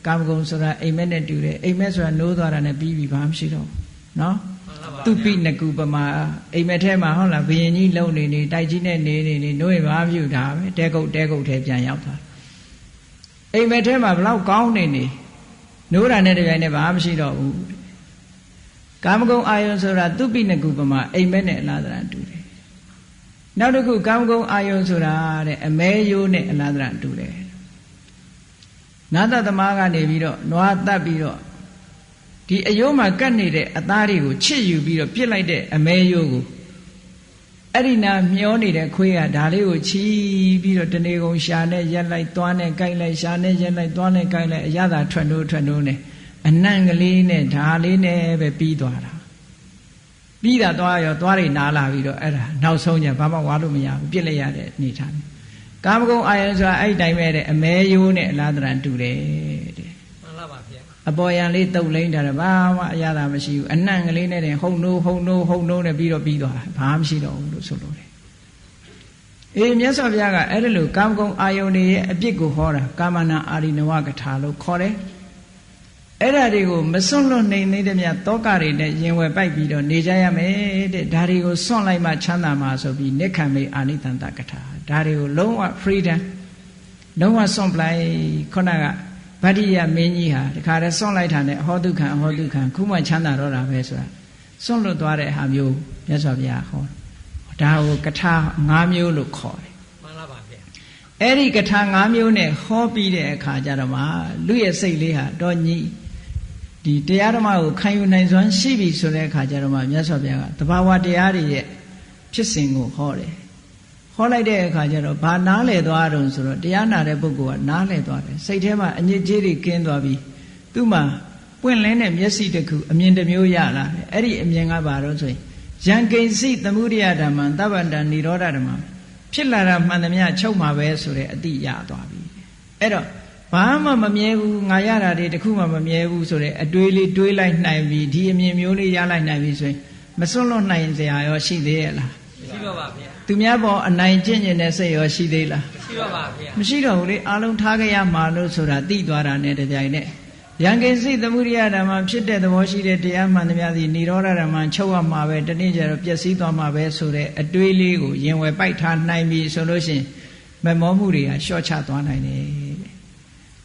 ကာမဂုဏ်ဆိုတာအိမ်မက်နဲ့တူတယ်အိမ်မက်ဆိုတာနိုးသွားတာနဲ့ပြီးပြီဘာမှမရှိတော့နော်သူပိနကုပမာအိမ်မက်ထဲမှာဟုတ်လားဘယင်ကြီးလုံနေတိုက်ကြီးနဲ့နေနိုးရင်ဘာပြုတာပဲတဲကုတ်ထဲပြန်ရောက်သွားအိမ်မက်ထဲမှာဘလောက်ကောင်းနေနိုးတာနဲ့တပြိုင်နက်ဘာမှမရှိတော့ဘူးကာမဂုဏ်အာယုန်ဆိုတာသူပိနကုပမာအိမ်မက်နဲ့အလားတရာတူတယ်နောက်တစ်ခုကာမဂုဏ်အာယုန်ဆိုတာတဲ့အမဲရိုးနဲ့အလားတရာတူတယ်ငါးသက်သမားကနေပြီးတော့နွားတတ်ပြီးတော့ဒီအယိုးမှာကတ်နေတဲ့အသားတွေကိုချစ်ယူပြီးတော့ပြစ်လိုက်တဲ့အမဲရိုးကိုအဲ့ဒီနာမျောနေတဲ့ခွေးကဒါလေးကိုချီးပြီးတော့တနေကုန်ရှာနဲ့ရက်လိုက်သွားနဲ့ကြိုက်လိုက်ရှာနဲ့ရက်လိုက်သွားနဲ့ကြိုက်လိုက်အရသာထွက်နိုးနဲ့အနံ့ကလေးနဲ့ဒါလေးနဲ့ပဲပြီးသွားတာပြီးတာသွားရောသွားတွေနားလာပြီးတော့အဲ့ဒါနောက်ဆုံးညဘာမှဝါလို့မရဘူးပြစ်လိုက်ရတဲ့အနေထားကာမဂုဏ်အာယုန်ဆိုတာအဲ့ဒီတိုင်းပဲတဲ့အမဲရိုးနဲ့အလားတန်တူတယ်တဲ့မှန်လားပါဗျာအပေါ်ယံလေးတုပ်လိမ့်တာဘာမှအရသာမရှိဘူးအနံ့ကလေးနဲ့တင်ဟုံနိုးနဲ့ပြီးတော့ပြီးသွားတာဘာမှမရှိတော့ဘူးလို့ဆိုလို့တယ်အေးမြတ်စွာဘုရားကအဲ့ဒါလို့ကာမဂုဏ်အာယုန်တွေရဲ့အပြစ်ကိုဟောတာကာမနာအာရိနဝကထာလို့ခေါ်တယ် အဲ့ဒါတွေကိုမစွန့်လွတ်နိုင်သေးတဲ့မြတ်တောကတွေနဲ့ရင်ဝယ်ပိုက်ပြီးတော့နေကြရမယ်တဲ့ဒါတွေကိုစွန့်လိုက်မှချမ်းသာမှာဆိုပြီးနိက္ခမေအာနိတန္တကထာဒါတွေကိုလုံးဝ freedom လုံးဝစွန့်ပလိုက်ခုနကဗတ္တိယမင်းကြီးဟာတခါတည်းစွန့်လိုက်တာနဲ့အဟောတုခံအဟောတုခံခုမှချမ်းသာတော့တာပဲဆိုတာစွန့်လွတ်သွားတဲ့ဟာမျိုးမြတ်စွာဘုရားဟောဒါကိုကထာ၅မျိုးလို့ခေါ်တယ်မှန်လားပါဗျာအဲ့ဒီကထာ၅မျိုးနဲ့ဟောပြီးတဲ့အခါကျတော့မှလူရဲ့စိတ်လေးဟာတော့ညီဒီတရားဓမ္မကိုခံယူနိုင်စွမ်းရှိပြီဆိုတဲ့အခါကျတော့မှမြတ်စွာဘုရားကတဘာဝတရားတွေရဲ့ဖြစ်စဉ်ကိုဟောတယ်ဟောလိုက်တဲ့အခါကျတော့ဘာနားလည်သွားတုံဆိုတော့တရားနာတဲ့ပုဂ္ဂိုလ်ကနားလည်သွားတယ်စိတ်ထဲမှာအညစ်အကြေးတွေကင်းသွားပြီးသူ့မှာပွင့်လင်းတဲ့မျက်စိတစ်ခုအမြင်တစ်မျိုးရလာတယ်အဲ့ဒီအမြင်ကဘာလို့ဆိုရင်ယံကိဉ္စီသမုဒိယဓမ္မံသဗ္ဗန္တနိရောဓဓမ္မံဖြစ်လာတာမှန်သမျှချုပ်မှာပဲဆိုတဲ့အတိရသွားပြီအဲ့တော့ဘာမှမမြဲဘူးငါရတာတွေတခုမှမမြဲဘူးဆိုတဲ့အတွေးလေးတွေးလိုက်နိုင်ပြီဒီအမြင်မျိုးလေးရလိုက်နိုင်ပြီဆိုရင်မစွန့်လွတ်နိုင်စရာရောရှိသေးရဲ့လားရှိတော့ပါဗျာသူများပေါ်အနိုင်ကျင့်ကျင်တဲ့စိတ်ရောရှိသေးလားရှိတော့ပါဗျာမရှိတော့ဘူးလေအားလုံးထားကြရမှာလို့ဆိုတာသိသွားတာနဲ့တပြိုင်နက်ယံကိဉ္စီသမုဒိယဓမ္မဖြစ်တဲ့သဘောရှိတဲ့တရားမှန်သမျှသည်နိရောဓဓမ္မချုပ်ရမှာပဲတနေ့ကျတော့ပျက်စီးသွားမှာပဲဆိုတဲ့အတွေးလေးကိုရင်ဝယ်ပိုက်ထားနိုင်ပြီဆိုလို့ရှိရင်မမောမှုတွေကလျှော့ချသွားနိုင်တယ်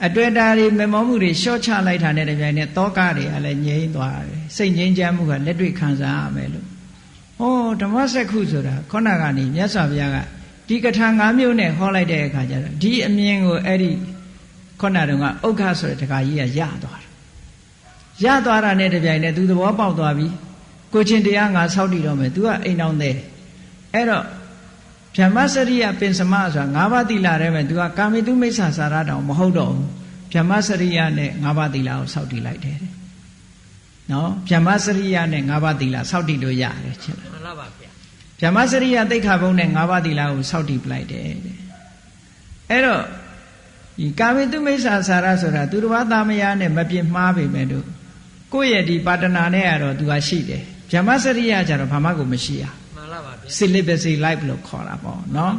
အတွေ့အတာတွေမမောမှုတွေလျှော့ချလိုက်တာနဲ့တပြိုင်နက်တောကတွေကလည်းငြိမ်းသွားတယ်စိတ်ငြိမ်းချမ်းမှုကလက်တွေ့ခံစားရမယ်လို့ဟောဓမ္မစက္ခုဆိုတာခေါဏကနေမြတ်စွာဘုရားကဒီကထာ၅မျိုးနဲ့ဟောလိုက်တဲ့အခါကျတော့ဒီအမြင်ကိုအဲ့ဒီခေါဏတုန်းကဥက္ခဆိုတဲ့တခါကြီးကရသွားတယ်ရသွားတာနဲ့တပြိုင်နက်သူသဘောပေါက်သွားပြီကိုချင်းတရားငါဆောက်တည်တော့မယ်သူကအိမ်အောင်သေးအဲ့တော့ဗျမစရိယပင်စမဆိုတာ၅ပါးသီလထဲမှာသူကကာမိတုမိစ္ဆာစာရတောင်မဟုတ်တော့ဘူးဗျမစရိယနဲ့၅ပါးသီလကိုဆောက်တည်လိုက်တယ်နော်ဗျမစရိယနဲ့၅ပါးသီလဆောက်တည်လို့ရတယ်ချင်းမှန်လားပါဗျာဗျမစရိယသိက္ခာပုဒ်နဲ့၅ပါးသီလကိုဆောက်တည်ပလိုက်တယ်အဲ့တော့ဒီကာမိတုမိစ္ဆာစာရဆိုတာသူတစ်ပါးသားမယားနဲ့မပြစ်မှားပေမဲ့တို့ကိုယ့်ရဲ့ဒီပါတနာနဲ့ကတော့သူကရှိတယ်ဗျမစရိယကျတော့ဘာမှကိုမရှိရမှန်လားပါဗျာ celibacy life လို့ခေါ်တာပေါ့နော်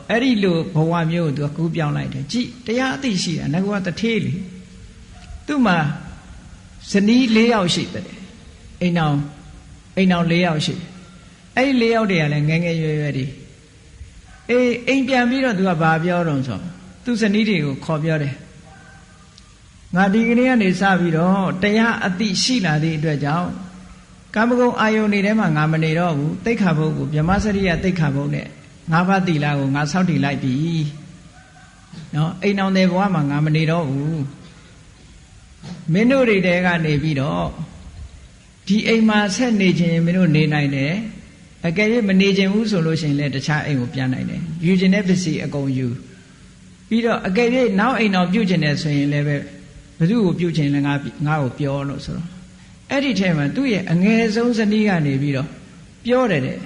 အဲ့ဒီလိုဘဝမျိုးကိုသူကကူးပြောင်းလိုက်တယ်ကြည်တရားအသိရှိတာငါကတထေးလေသူ့မှာဇနီး၄ယောက်ရှိတယ်အိမ်အောင်၄ယောက်ရှိတယ်အဲ့ဒီ၄ယောက်တည်းကလည်းငယ်ငယ်ရွယ်ရွယ်တွေအေးအိမ်ပြန်ပြီးတော့သူကဘာပြောတော့ဆိုသူဇနီးတွေကိုခေါ်ပြောတယ်ငါဒီကနေ့ကနေစပြီးတော့တရားအသိရှိလာသည့်အတွက်ကြောင့်ကာမဂုဏ်အာယုန်တွေထဲမှာငါမနေတော့ဘူးသိက္ခာပုဒ်ကိုဗြဟ္မစရိယသိက္ခာပုဒ်နဲ့၅ပါးသီလကိုငါဆောက်တည်လိုက်ပြီနော်အိမ်အောင်တဲ့ဘဝမှာငါမနေတော့ဘူးမင်းတို့တွေတဲကနေပြီးတော့ဒီအိမ်မှာဆက်နေခြင်းမင်းတို့နေနိုင်တယ်အကယ်၍မနေခြင်းဘူးဆိုလို့ရှိရင်လည်းတခြားအိမ်ကိုပြန်နိုင်တယ်ယူခြင်းတဲ့ပစ္စည်းအကုန်ယူပြီးတော့အကယ်၍နောက်အိမ်တော်ပြုတ်ခြင်းနဲ့ဆိုရင်လည်းပဲဘယ်သူ့ကိုပြုတ်ခြင်းလဲငါ့ကိုပြောလို့ဆိုတော့အဲ့ဒီထဲမှာသူ့ရဲ့အငယ်ဆုံးဇနီးကနေပြီးတော့ပြောတယ်တဲ့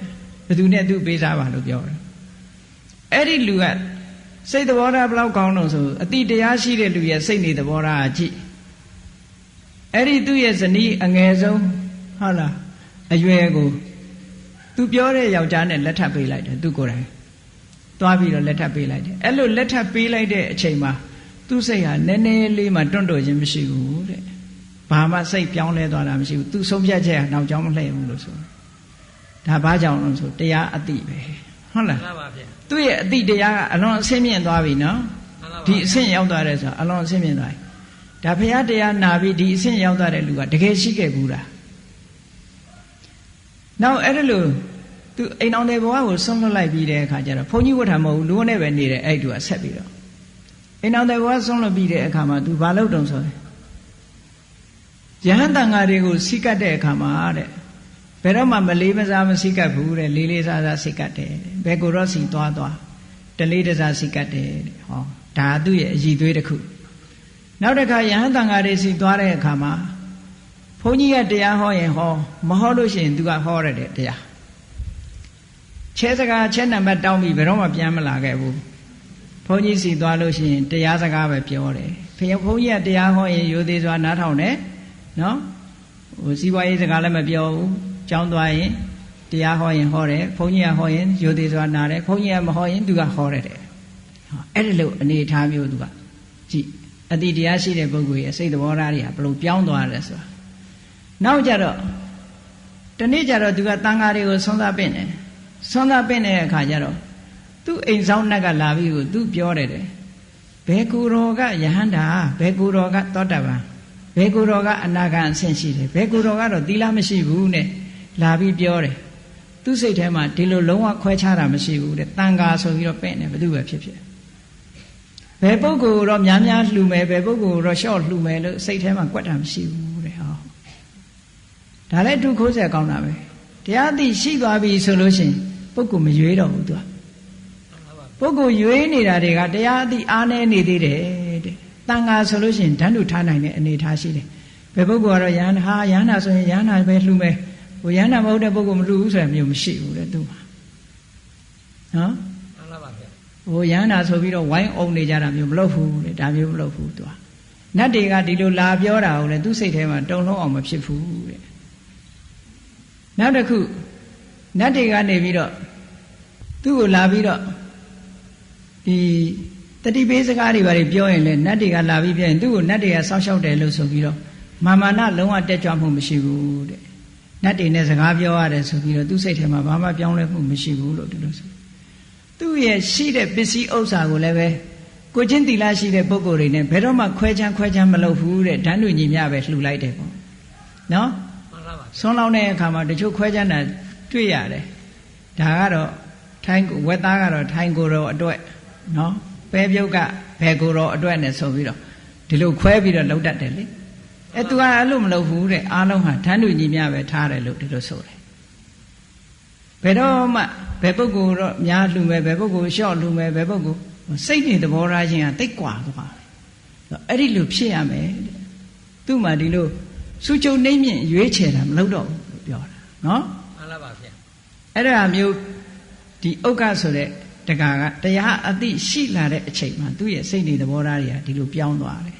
ဘယ်သူနဲ့သူပေးစားပါလို့ပြောတယ်အဲ့ဒီလူကစိတ်သဘောထားဘလောက်ကောင်းလို့ဆိုအတိတရားရှိတဲ့လူရဲ့စိတ်နေသဘောထားအကြည့်အဲ့ဒီသူ့ရဲ့ဇနီးအငယ်ဆုံးဟုတ်လားအရွယ်ကိုသူပြောတဲ့ယောက်ျားနဲ့လက်ထပ်ပေးလိုက်တယ်သူကိုယ်တိုင်သွားပြီးတော့လက်ထပ်ပေးလိုက်တယ်အဲ့လိုလက်ထပ်ပေးလိုက်တဲ့အချိန်မှာသူ့စိတ်ဟာနည်းနည်းလေးမှတွန့်တိုခြင်းမရှိဘူးတဲ့ဘာမှစိတ်ပြောင်းလဲသွားတာမရှိဘူးသူဆုံးဖြတ်ချက်ဟာနောက်ကြောင်းမလှည့်ဘူးလို့ဆိုဒါဘာကြောင့်လဲဆိုတရားအတိပဲဟုတ်လားမှန်ပါဗျာသူ့ရဲ့အတိတရားကအလွန်အဆင့်မြင့်သွားပြီနော်ဒီအဆင့်ရောက်သွားတယ်ဆိုတာအလွန်အဆင့်မြင့်သွားပြီဒါဘုရားတရားနာပြီးဒီအဆင့်ရောက်သွားတဲ့လူကတကယ်ရှိခဲ့ဘူးလားနောက်အဲ့ဒါလို့သူအိမ်အောင်တဲ့ဘဝကိုဆွန့်လွတ်လိုက်ပြီးတဲ့အခါကျတော့ဘုန်းကြီးဝတ်ထားမဟုတ်ဘူးလူနဲ့ပဲနေတယ်အဲ့တူကဆက်ပြီးတော့အိမ်အောင်တဲ့ဘဝဆွန့်လွတ်ပြီးတဲ့အခါမှာသူဘာလုပ်တုံဆိုရဟန်းတန်ဃာတွေကိုစိကတ်တဲ့အခါမှာတဲ့ဘယ်တော့မှမလေးမစားမစိကတ်ဘူးတဲ့လေးလေးစားစားစိကတ်တယ်ဘယ်ကိုတော့စီသွားတလေးတစားစိကတ်တယ်တဲ့ဟောဒါသူ့ရဲ့အည်သွေးတစ်ခုနောက်တစ်ခါယဟန်တန်ဃာတွေစီသွားတဲ့အခါမှာဘုန်းကြီးကတရားဟောရင်ဟောမဟောလို့ရှိရင်သူကဟောရတဲ့တရားချဲစကားချဲနံပါတ်တောင်းပြီးဘယ်တော့မှပြန်မလာခဲ့ဘူးဘုန်းကြီးစီသွားလို့ရှိရင်တရားစကားပဲပြောတယ်ဘုန်းကြီးကတရားဟောရင်ရိုသေစွာနားထောင်တယ်နော်ဟိုစီးပွားရေးစကားလည်းမပြောဘူးကျောင်းသွားရင်တရားဟောရင်ဟောတယ်ဘုန်းကြီးကဟောရင်ရိုသေစွာနားတယ်ဘုန်းကြီးကမဟောရင်သူကဟောရတယ်အဲ့ဒီလိုအနေအထားမျိုးသူကကြည့် အတိတရားရှိတဲ့ပုဂ္ဂိုလ်ရဲ့စိတ်သဘောထားတွေကဘလို့ပြောင်းသွားတယ်ဆိုတာနောက်ကြတော့တနေ့ကျတော့သူကတန်ဃာတွေကိုဆွမ်းသားပင့်တယ်ဆွမ်းသားပင့်တဲ့အခါကျတော့သူ့အိမ်ဆောင်နှက်ကလာပြီးကိုသူပြောတယ်ဘယ်ကူတော်ကယဟန္တာဘယ်ကူတော်ကသောတာပန်ဘယ်ကူတော်ကအနာဂံအဆင့်ရှိတယ်ဘယ်ကူတော်ကတော့သီလမရှိဘူးနဲ့လာပြီးပြောတယ်သူ့စိတ်ထဲမှာဒီလိုလုံးဝခွဲခြားတာမရှိဘူးတဲ့တန်ဃာဆိုပြီးတော့ပင့်တယ်ဘယ်သူပဲဖြစ်ဖြစ်ဘယ်ပုဂ္ဂိုလ်တော့များများလှူမယ်ဘယ်ပုဂ္ဂိုလ်တော့ရှော့လှူမယ်လို့စိတ်ထဲမှာကွက်တာမရှိဘူးတဲ့ဟောဒါလည်းသူခိုးဆက်ကောင်းတာပဲတရားသိရှိသွားပြီဆိုလို့ရှိရင်ပုဂ္ဂိုလ်မရွေးတော့ဘူးသူကပုဂ္ဂိုလ်ရွေးနေတာတွေကတရားသိအားနည်းနေသေးတယ်တဲ့တန်ဃာဆိုလို့ရှိရင်ဓာတ်လူထားနိုင်တဲ့အနေထားရှိတယ်ဘယ်ပုဂ္ဂိုလ်ကတော့ယန္တာဆိုရင်ယန္တာပဲလှူမယ်ဟိုယန္တာမဟုတ်တဲ့ပုဂ္ဂိုလ်မလှူဘူးဆိုရင်မျိုးမရှိဘူးတဲ့သူကနော်မှန်ပါပါဗျာဟိုယန္တာဆိုပြီးတော့ဝိုင်းအောင်နေကြတာမျိုးမလုပ်ဘူးတဲ့ဒါမျိုးမလုပ်ဘူးသူကနတ်တွေကဒီလိုလာပြောတာကိုလေသူစိတ်ထဲမှာတုံလုံးအောင်မဖြစ်ဘူးတဲ့နောက်တစ်ခုနတ်တွေကနေပြီးတော့သူ့ကိုလာပြီးတော့ဒီတတိပေးစကားတွေဘာတွေပြောရင်လေနတ်တွေကလာပြီးပြောရင်သူ့ကိုနတ်တွေကစောင့်ရှောက်တယ်လို့ဆိုပြီးတော့မာမနလုံးဝတက်ကြွမှုမရှိဘူးတဲ့နတ်တွေနဲ့စကားပြောရတယ်ဆိုပြီးတော့သူ့စိတ်ထဲမှာဘာမှပြောင်းလဲမှုမရှိဘူးလို့ဒီလိုဆိုသူ့ရဲ့ရှိတဲ့ပစ္စည်းဥစ္စာကိုလည်းပဲကိုချင်းတီလာရှိတဲ့ပုဂ္ဂိုလ်တွေနဲ့ဘယ်တော့မှခွဲချမ်းမလုပ်ဘူးတဲ့ဓာတ်လူညီမျှပဲလှူလိုက်တယ်ပေါ့နော်ဆွမ်းလောင်းတဲ့အခါမှာတချို့ခွဲချမ်းတာတွေ့ရတယ်ဒါကတော့ထိုင်းဝက်သားကတော့ထိုင်းကိုယ်တော်အတွက်နော်ပဲပြုတ်ကဘယ်ကိုယ်တော်အတွက်နဲ့ဆိုပြီးတော့ဒီလိုခွဲပြီးတော့လှုပ်တတ်တယ်လေသူကအဲ့လိုမလုပ်ဘူးတဲ့အားလုံးဟာဓာတ်လူညီမျှပဲထားတယ်လို့ဒီလိုဆိုတယ်ဘယ်တော့မှဘယ်ပုဂ္ဂိုလ်တော့များလှူမယ်ဘယ်ပုဂ္ဂိုလ်ရှော့လှူမယ်ဘယ်ပုဂ္ဂိုလ်စိတ်နေသဘောထားခြင်းကတိတ်ကွာသွားတယ်အဲ့ဒီလိုဖြစ်ရမယ်တဲ့သူ့မှာဒီလိုစုချုပ်နှိမ့်မြင့်ရွေးချယ်တာမလုပ်တော့ဘူးလို့ပြောတာနော်မှန်ပါဗျာအဲ့ဒါမျိုးဒီဥက္ကဆိုတဲ့တက္ကကတရားအသိရှိလာတဲ့အချိန်မှာသူ့ရဲ့စိတ်နေသဘောထားတွေကဒီလိုပြောင်းသွားတယ်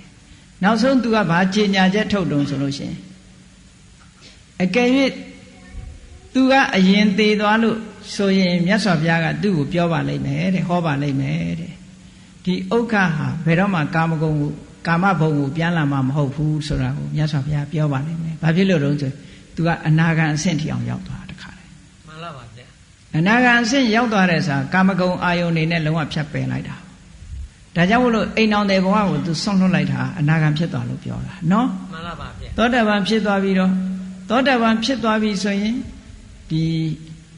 နောက်ဆုံးသူကဘာကြေညာချက်ထုတ်တုံဆိုလို့ရှိရင်အကယ်၍သူကအရင်သေးသွားလို့ဆိုရင်မြတ်စွာဘုရားကသူ့ကိုပြောပါလိမ့်မယ်တဲ့ဟောပါလိမ့်မယ်တဲ့ဒီဥက္ကဟာဘယ်တော့မှကာမဘုံကိုပြန်လာမှာမဟုတ်ဘူးဆိုတာကိုမြတ်စွာဘုရားပြောပါလိမ့်မယ်ဘာဖြစ်လို့တုံးဆိုသူကအနာဂံအဆင့်ထိအောင်ရောက်သွားတခါလေမှန်ပါဗျာအနာဂံအဆင့်ရောက်သွားတဲ့ဆိုကာမဂုဏ်အာယုန်တွေနဲ့လုံးဝဖြတ်ပယ်လိုက်တာဒါကြောင့်မို့လို့အိမ်တော်တဲ့ဘဝကိုသူဆွန့်လွတ်လိုက်တာအနာဂံဖြစ်သွားလို့ပြောတာနော်မှန်ပါဗျာသောတာပန်ဖြစ်သွားပြီးတော့သောတာပန်ဖြစ်သွားပြီဆိုရင်ဒီ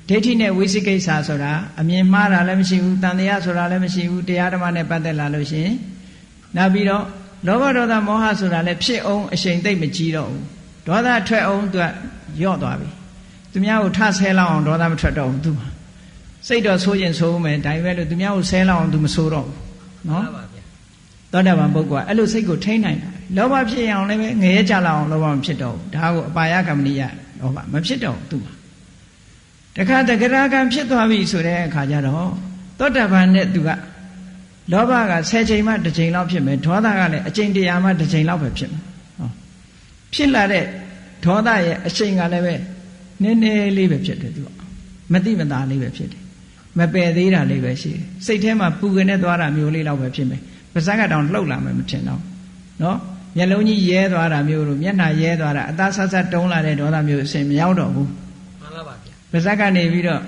ဒိဋ္ဌိနဲ့ဝိသိကိစ္စဆိုတာအမြင်မှားတာလည်းမရှိဘူးတန်တရားဆိုတာလည်းမရှိဘူးတရားဓမ္မနဲ့ပတ်သက်လာလို့ရှိရင်နောက်ပြီးတော့လောဘဒေါသမောဟဆိုတာလည်းဖြစ်အောင်အရှိန်သိမ့်မကြီးတော့ဘူးဒေါသထွက်အောင်သူကယော့သွားပြီသူများကိုထဆဲလောက်အောင်ဒေါသမထွက်တော့ဘူးသူစိတ်တော့ဆိုးရင်ဆိုးမယ်ဒါပေမဲ့လို့သူများကိုဆဲလောက်အောင်သူမဆိုးတော့ဘူးနော်သောတာပန်ပုဂ္ဂိုလ်ကအဲ့လိုစိတ်ကိုထိန်းနိုင်တာလောဘဖြစ်အောင်လည်းငရဲကြလောက်အောင်လောဘမဖြစ်တော့ဘူးဒါကိုအပါယကမ္မနိယလောဘမဖြစ်တော့ဘူးသူမှာတခါတဂရကံဖြစ်သွားပြီဆိုတဲ့အခါကျတော့သောတာပန်နဲ့သူကလောဘက10ချိန်မှ1ချိန်လောက်ဖြစ်မယ်ဒေါသကလည်းအချိန်100မှ1ချိန်လောက်ပဲဖြစ်မယ်ဟောဖြစ်လာတဲ့ဒေါသရဲ့အချိန်ကလည်းပဲနည်းနည်းလေးပဲဖြစ်တယ်သူကမတိမသားလေးပဲဖြစ်တယ်မပယ်သေးတာလေးပဲရှိတယ်စိတ်ထဲမှာပူကနေသွားတာမျိုးလေးလောက်ပဲဖြစ်မယ်ပါးစပ်ကတောင်လှုပ်လာမယ်မထင်တော့နော်မျက်လုံးကြီးရဲသွားတာမျိုးလို့မျက်နှာရဲသွားတာအသားဆဆတုံးလာတဲ့ဒေါသမျိုးအစဉ်မရောက်တော့ဘူးမှန်ပါပါဗျာပါးစပ်ကနေပြီးတော့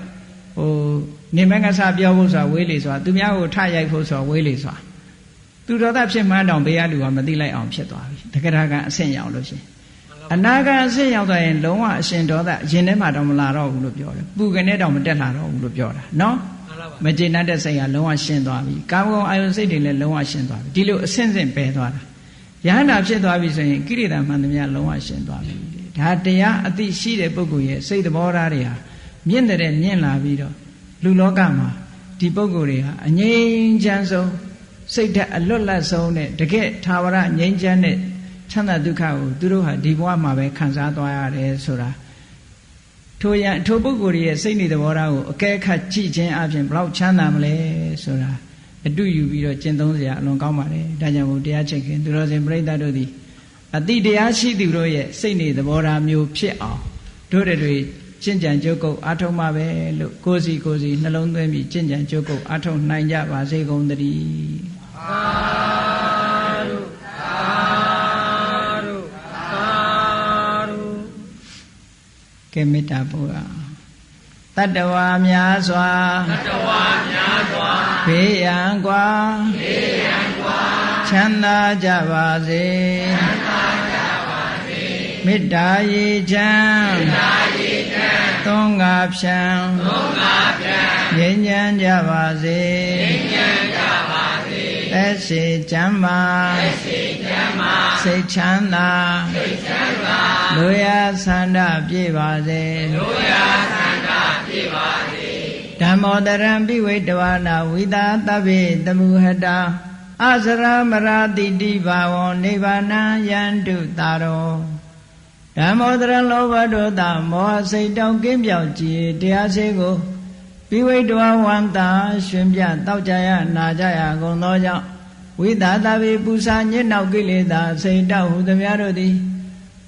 ဟိုနေမကဆပြောဖို့ဆိုတာဝေးလေဆိုတာသူများကိုထရိုက်ဖို့ဆိုတာဝေးလေဆိုတာသူဒေါသဖြစ်မှန်းတောင်ဘေးကလူကမသိလိုက်အောင်ဖြစ်သွားပြီတက္ကရာကအဆင့်ရောက်လို့ရှိရင်အနာဂတ်အဆင့်ရောက်သွားရင်လုံးဝအရှင်ဒေါသရင်ထဲမှာတော့မလာတော့ဘူးလို့ပြောတယ်ပူကနေတော့မတက်လာတော့ဘူးလို့ပြောတာနော်မကျေနပ်တဲ့စိတ်ကလုံးဝရှင်းသွားပြီကာမဂုဏ်အာယုန်စိတ်တွေလည်းလုံးဝရှင်းသွားပြီဒီလိုအဆင့်ဆင့်ပယ်သွားတာယဟန္တာဖြစ်သွားပြီဆိုရင်ကိရိတာမှန်သမျှလုံးဝရှင်းသွားပြီဒါတရားအသိရှိတဲ့ပုဂ္ဂိုလ်ရဲ့စိတ်သဘောထားတွေဟာမြင့်တဲ့မြင့်လာပြီးတော့လူလောကမှာဒီပုဂ္ဂိုလ်တွေဟာအငြိမ်းချမ်းဆုံးစိတ်ဓာတ်အလွတ်လပ်ဆုံးနဲ့တကယ်ထာဝရငြိမ်းချမ်းတဲ့ချမ်းသာဒုက္ခကိုသူတို့ဟာဒီဘဝမှာပဲခံစားသွားရတယ်ဆိုတာထိုပုဂ္ဂိုလ်ရဲ့စိတ်နေသဘောထားကိုအကဲခတ်ကြည့်ခြင်းအပြင်ဘလောက်ချမ်းသာမလဲဆိုတာအတူယူပြီးတော့ကျင့်သုံးစရာအလွန်ကောင်းပါတယ်ဒါကြောင့်မို့တရားချစ်ခင်သူတော်စင်ပြိဿတို့သည်အတိတရားရှိသူတို့ရဲ့စိတ်နေသဘောထားမျိုးဖြစ်အောင်တို့တွေကျင့်ကြံကြုတ်ကုတ်အားထုတ်မှာပဲလို့ကိုယ်စီနှလုံးသွင်းပြီးကျင့်ကြံကြုတ်ကုတ်အားထုတ်နိုင်ကြပါစေကုန်သတည်းသာဓု ကဲမေတ္တာပို့ရတတ္တဝါများစွာဘေးရန်ကွာချမ်းသာကြပါစေမေတ္တာရေချမ်းသုံးငါဖြံငြိမ်းချမ်းကြပါစေသက်ရှိချမ်းမာစိတ်ချမ်းသာလူရဆန္ဒပြည့်ပါစေဓမ္မောတရံပိဝိတဝါနာဝိသာသဗ္ဗေတမုဟတာအစရမရာတိတိဘာဝောနိဗ္ဗာနံယန္တုတာရောဓမ္မောတရံလောဘဒေါသမောဟစိတ်တောင်းကင်းပြောင်းကြည်တရားစေကိုပိဝိတဝဝန္တာရှင်ပြတောက်ကြရနာကြရကုန်သောကြောင့်ဝိသာသဗ္ဗေပူဇာညစ်နောက်ကိလေသာစိတ်တောက်ဟုသမျှတို့သည်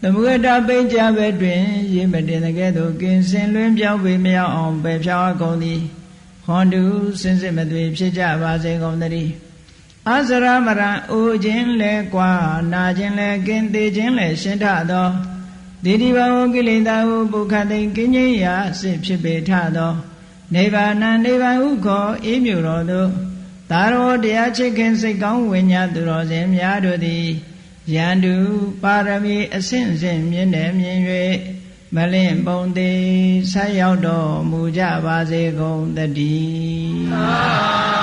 သမုဒ္ဒပိဉ္စဘဲတွင်ရေမတင်တဲ့ကဲ့သို့ကင်းစင်လွင်ပြောင်းပေမြောက်အောင်ပယ်ဖြောင်းကုန်သည်ဟွန်တုစင်စစ်မသွေဖြစ်ကြပါစေကုန်သတည်းအစရမရံအိုခြင်းလဲကွာနာခြင်းလဲကင်းသေးခြင်းလဲရှင်းထသောဒီဒီဘဝကိလေသာဟုပုခတ်သိကင်းခြင်းရာစစ်ဖြစ်ပေထသောနိဗ္ဗာန်နိဗ္ဗာန်ဟုခေါ်အေးမြူတော်သို့သာရောတရားချစ်ခင်စိတ်ကောင်းဝိညာဉ်သူတော်စင်များတို့သည်ယန္တုပါရမီအစဉ်စဉ်မြင့်တယ်မြင်၍မလင့်ပုံသေးဆက်ရောက်တော်မူကြပါစေကုန်သတည်း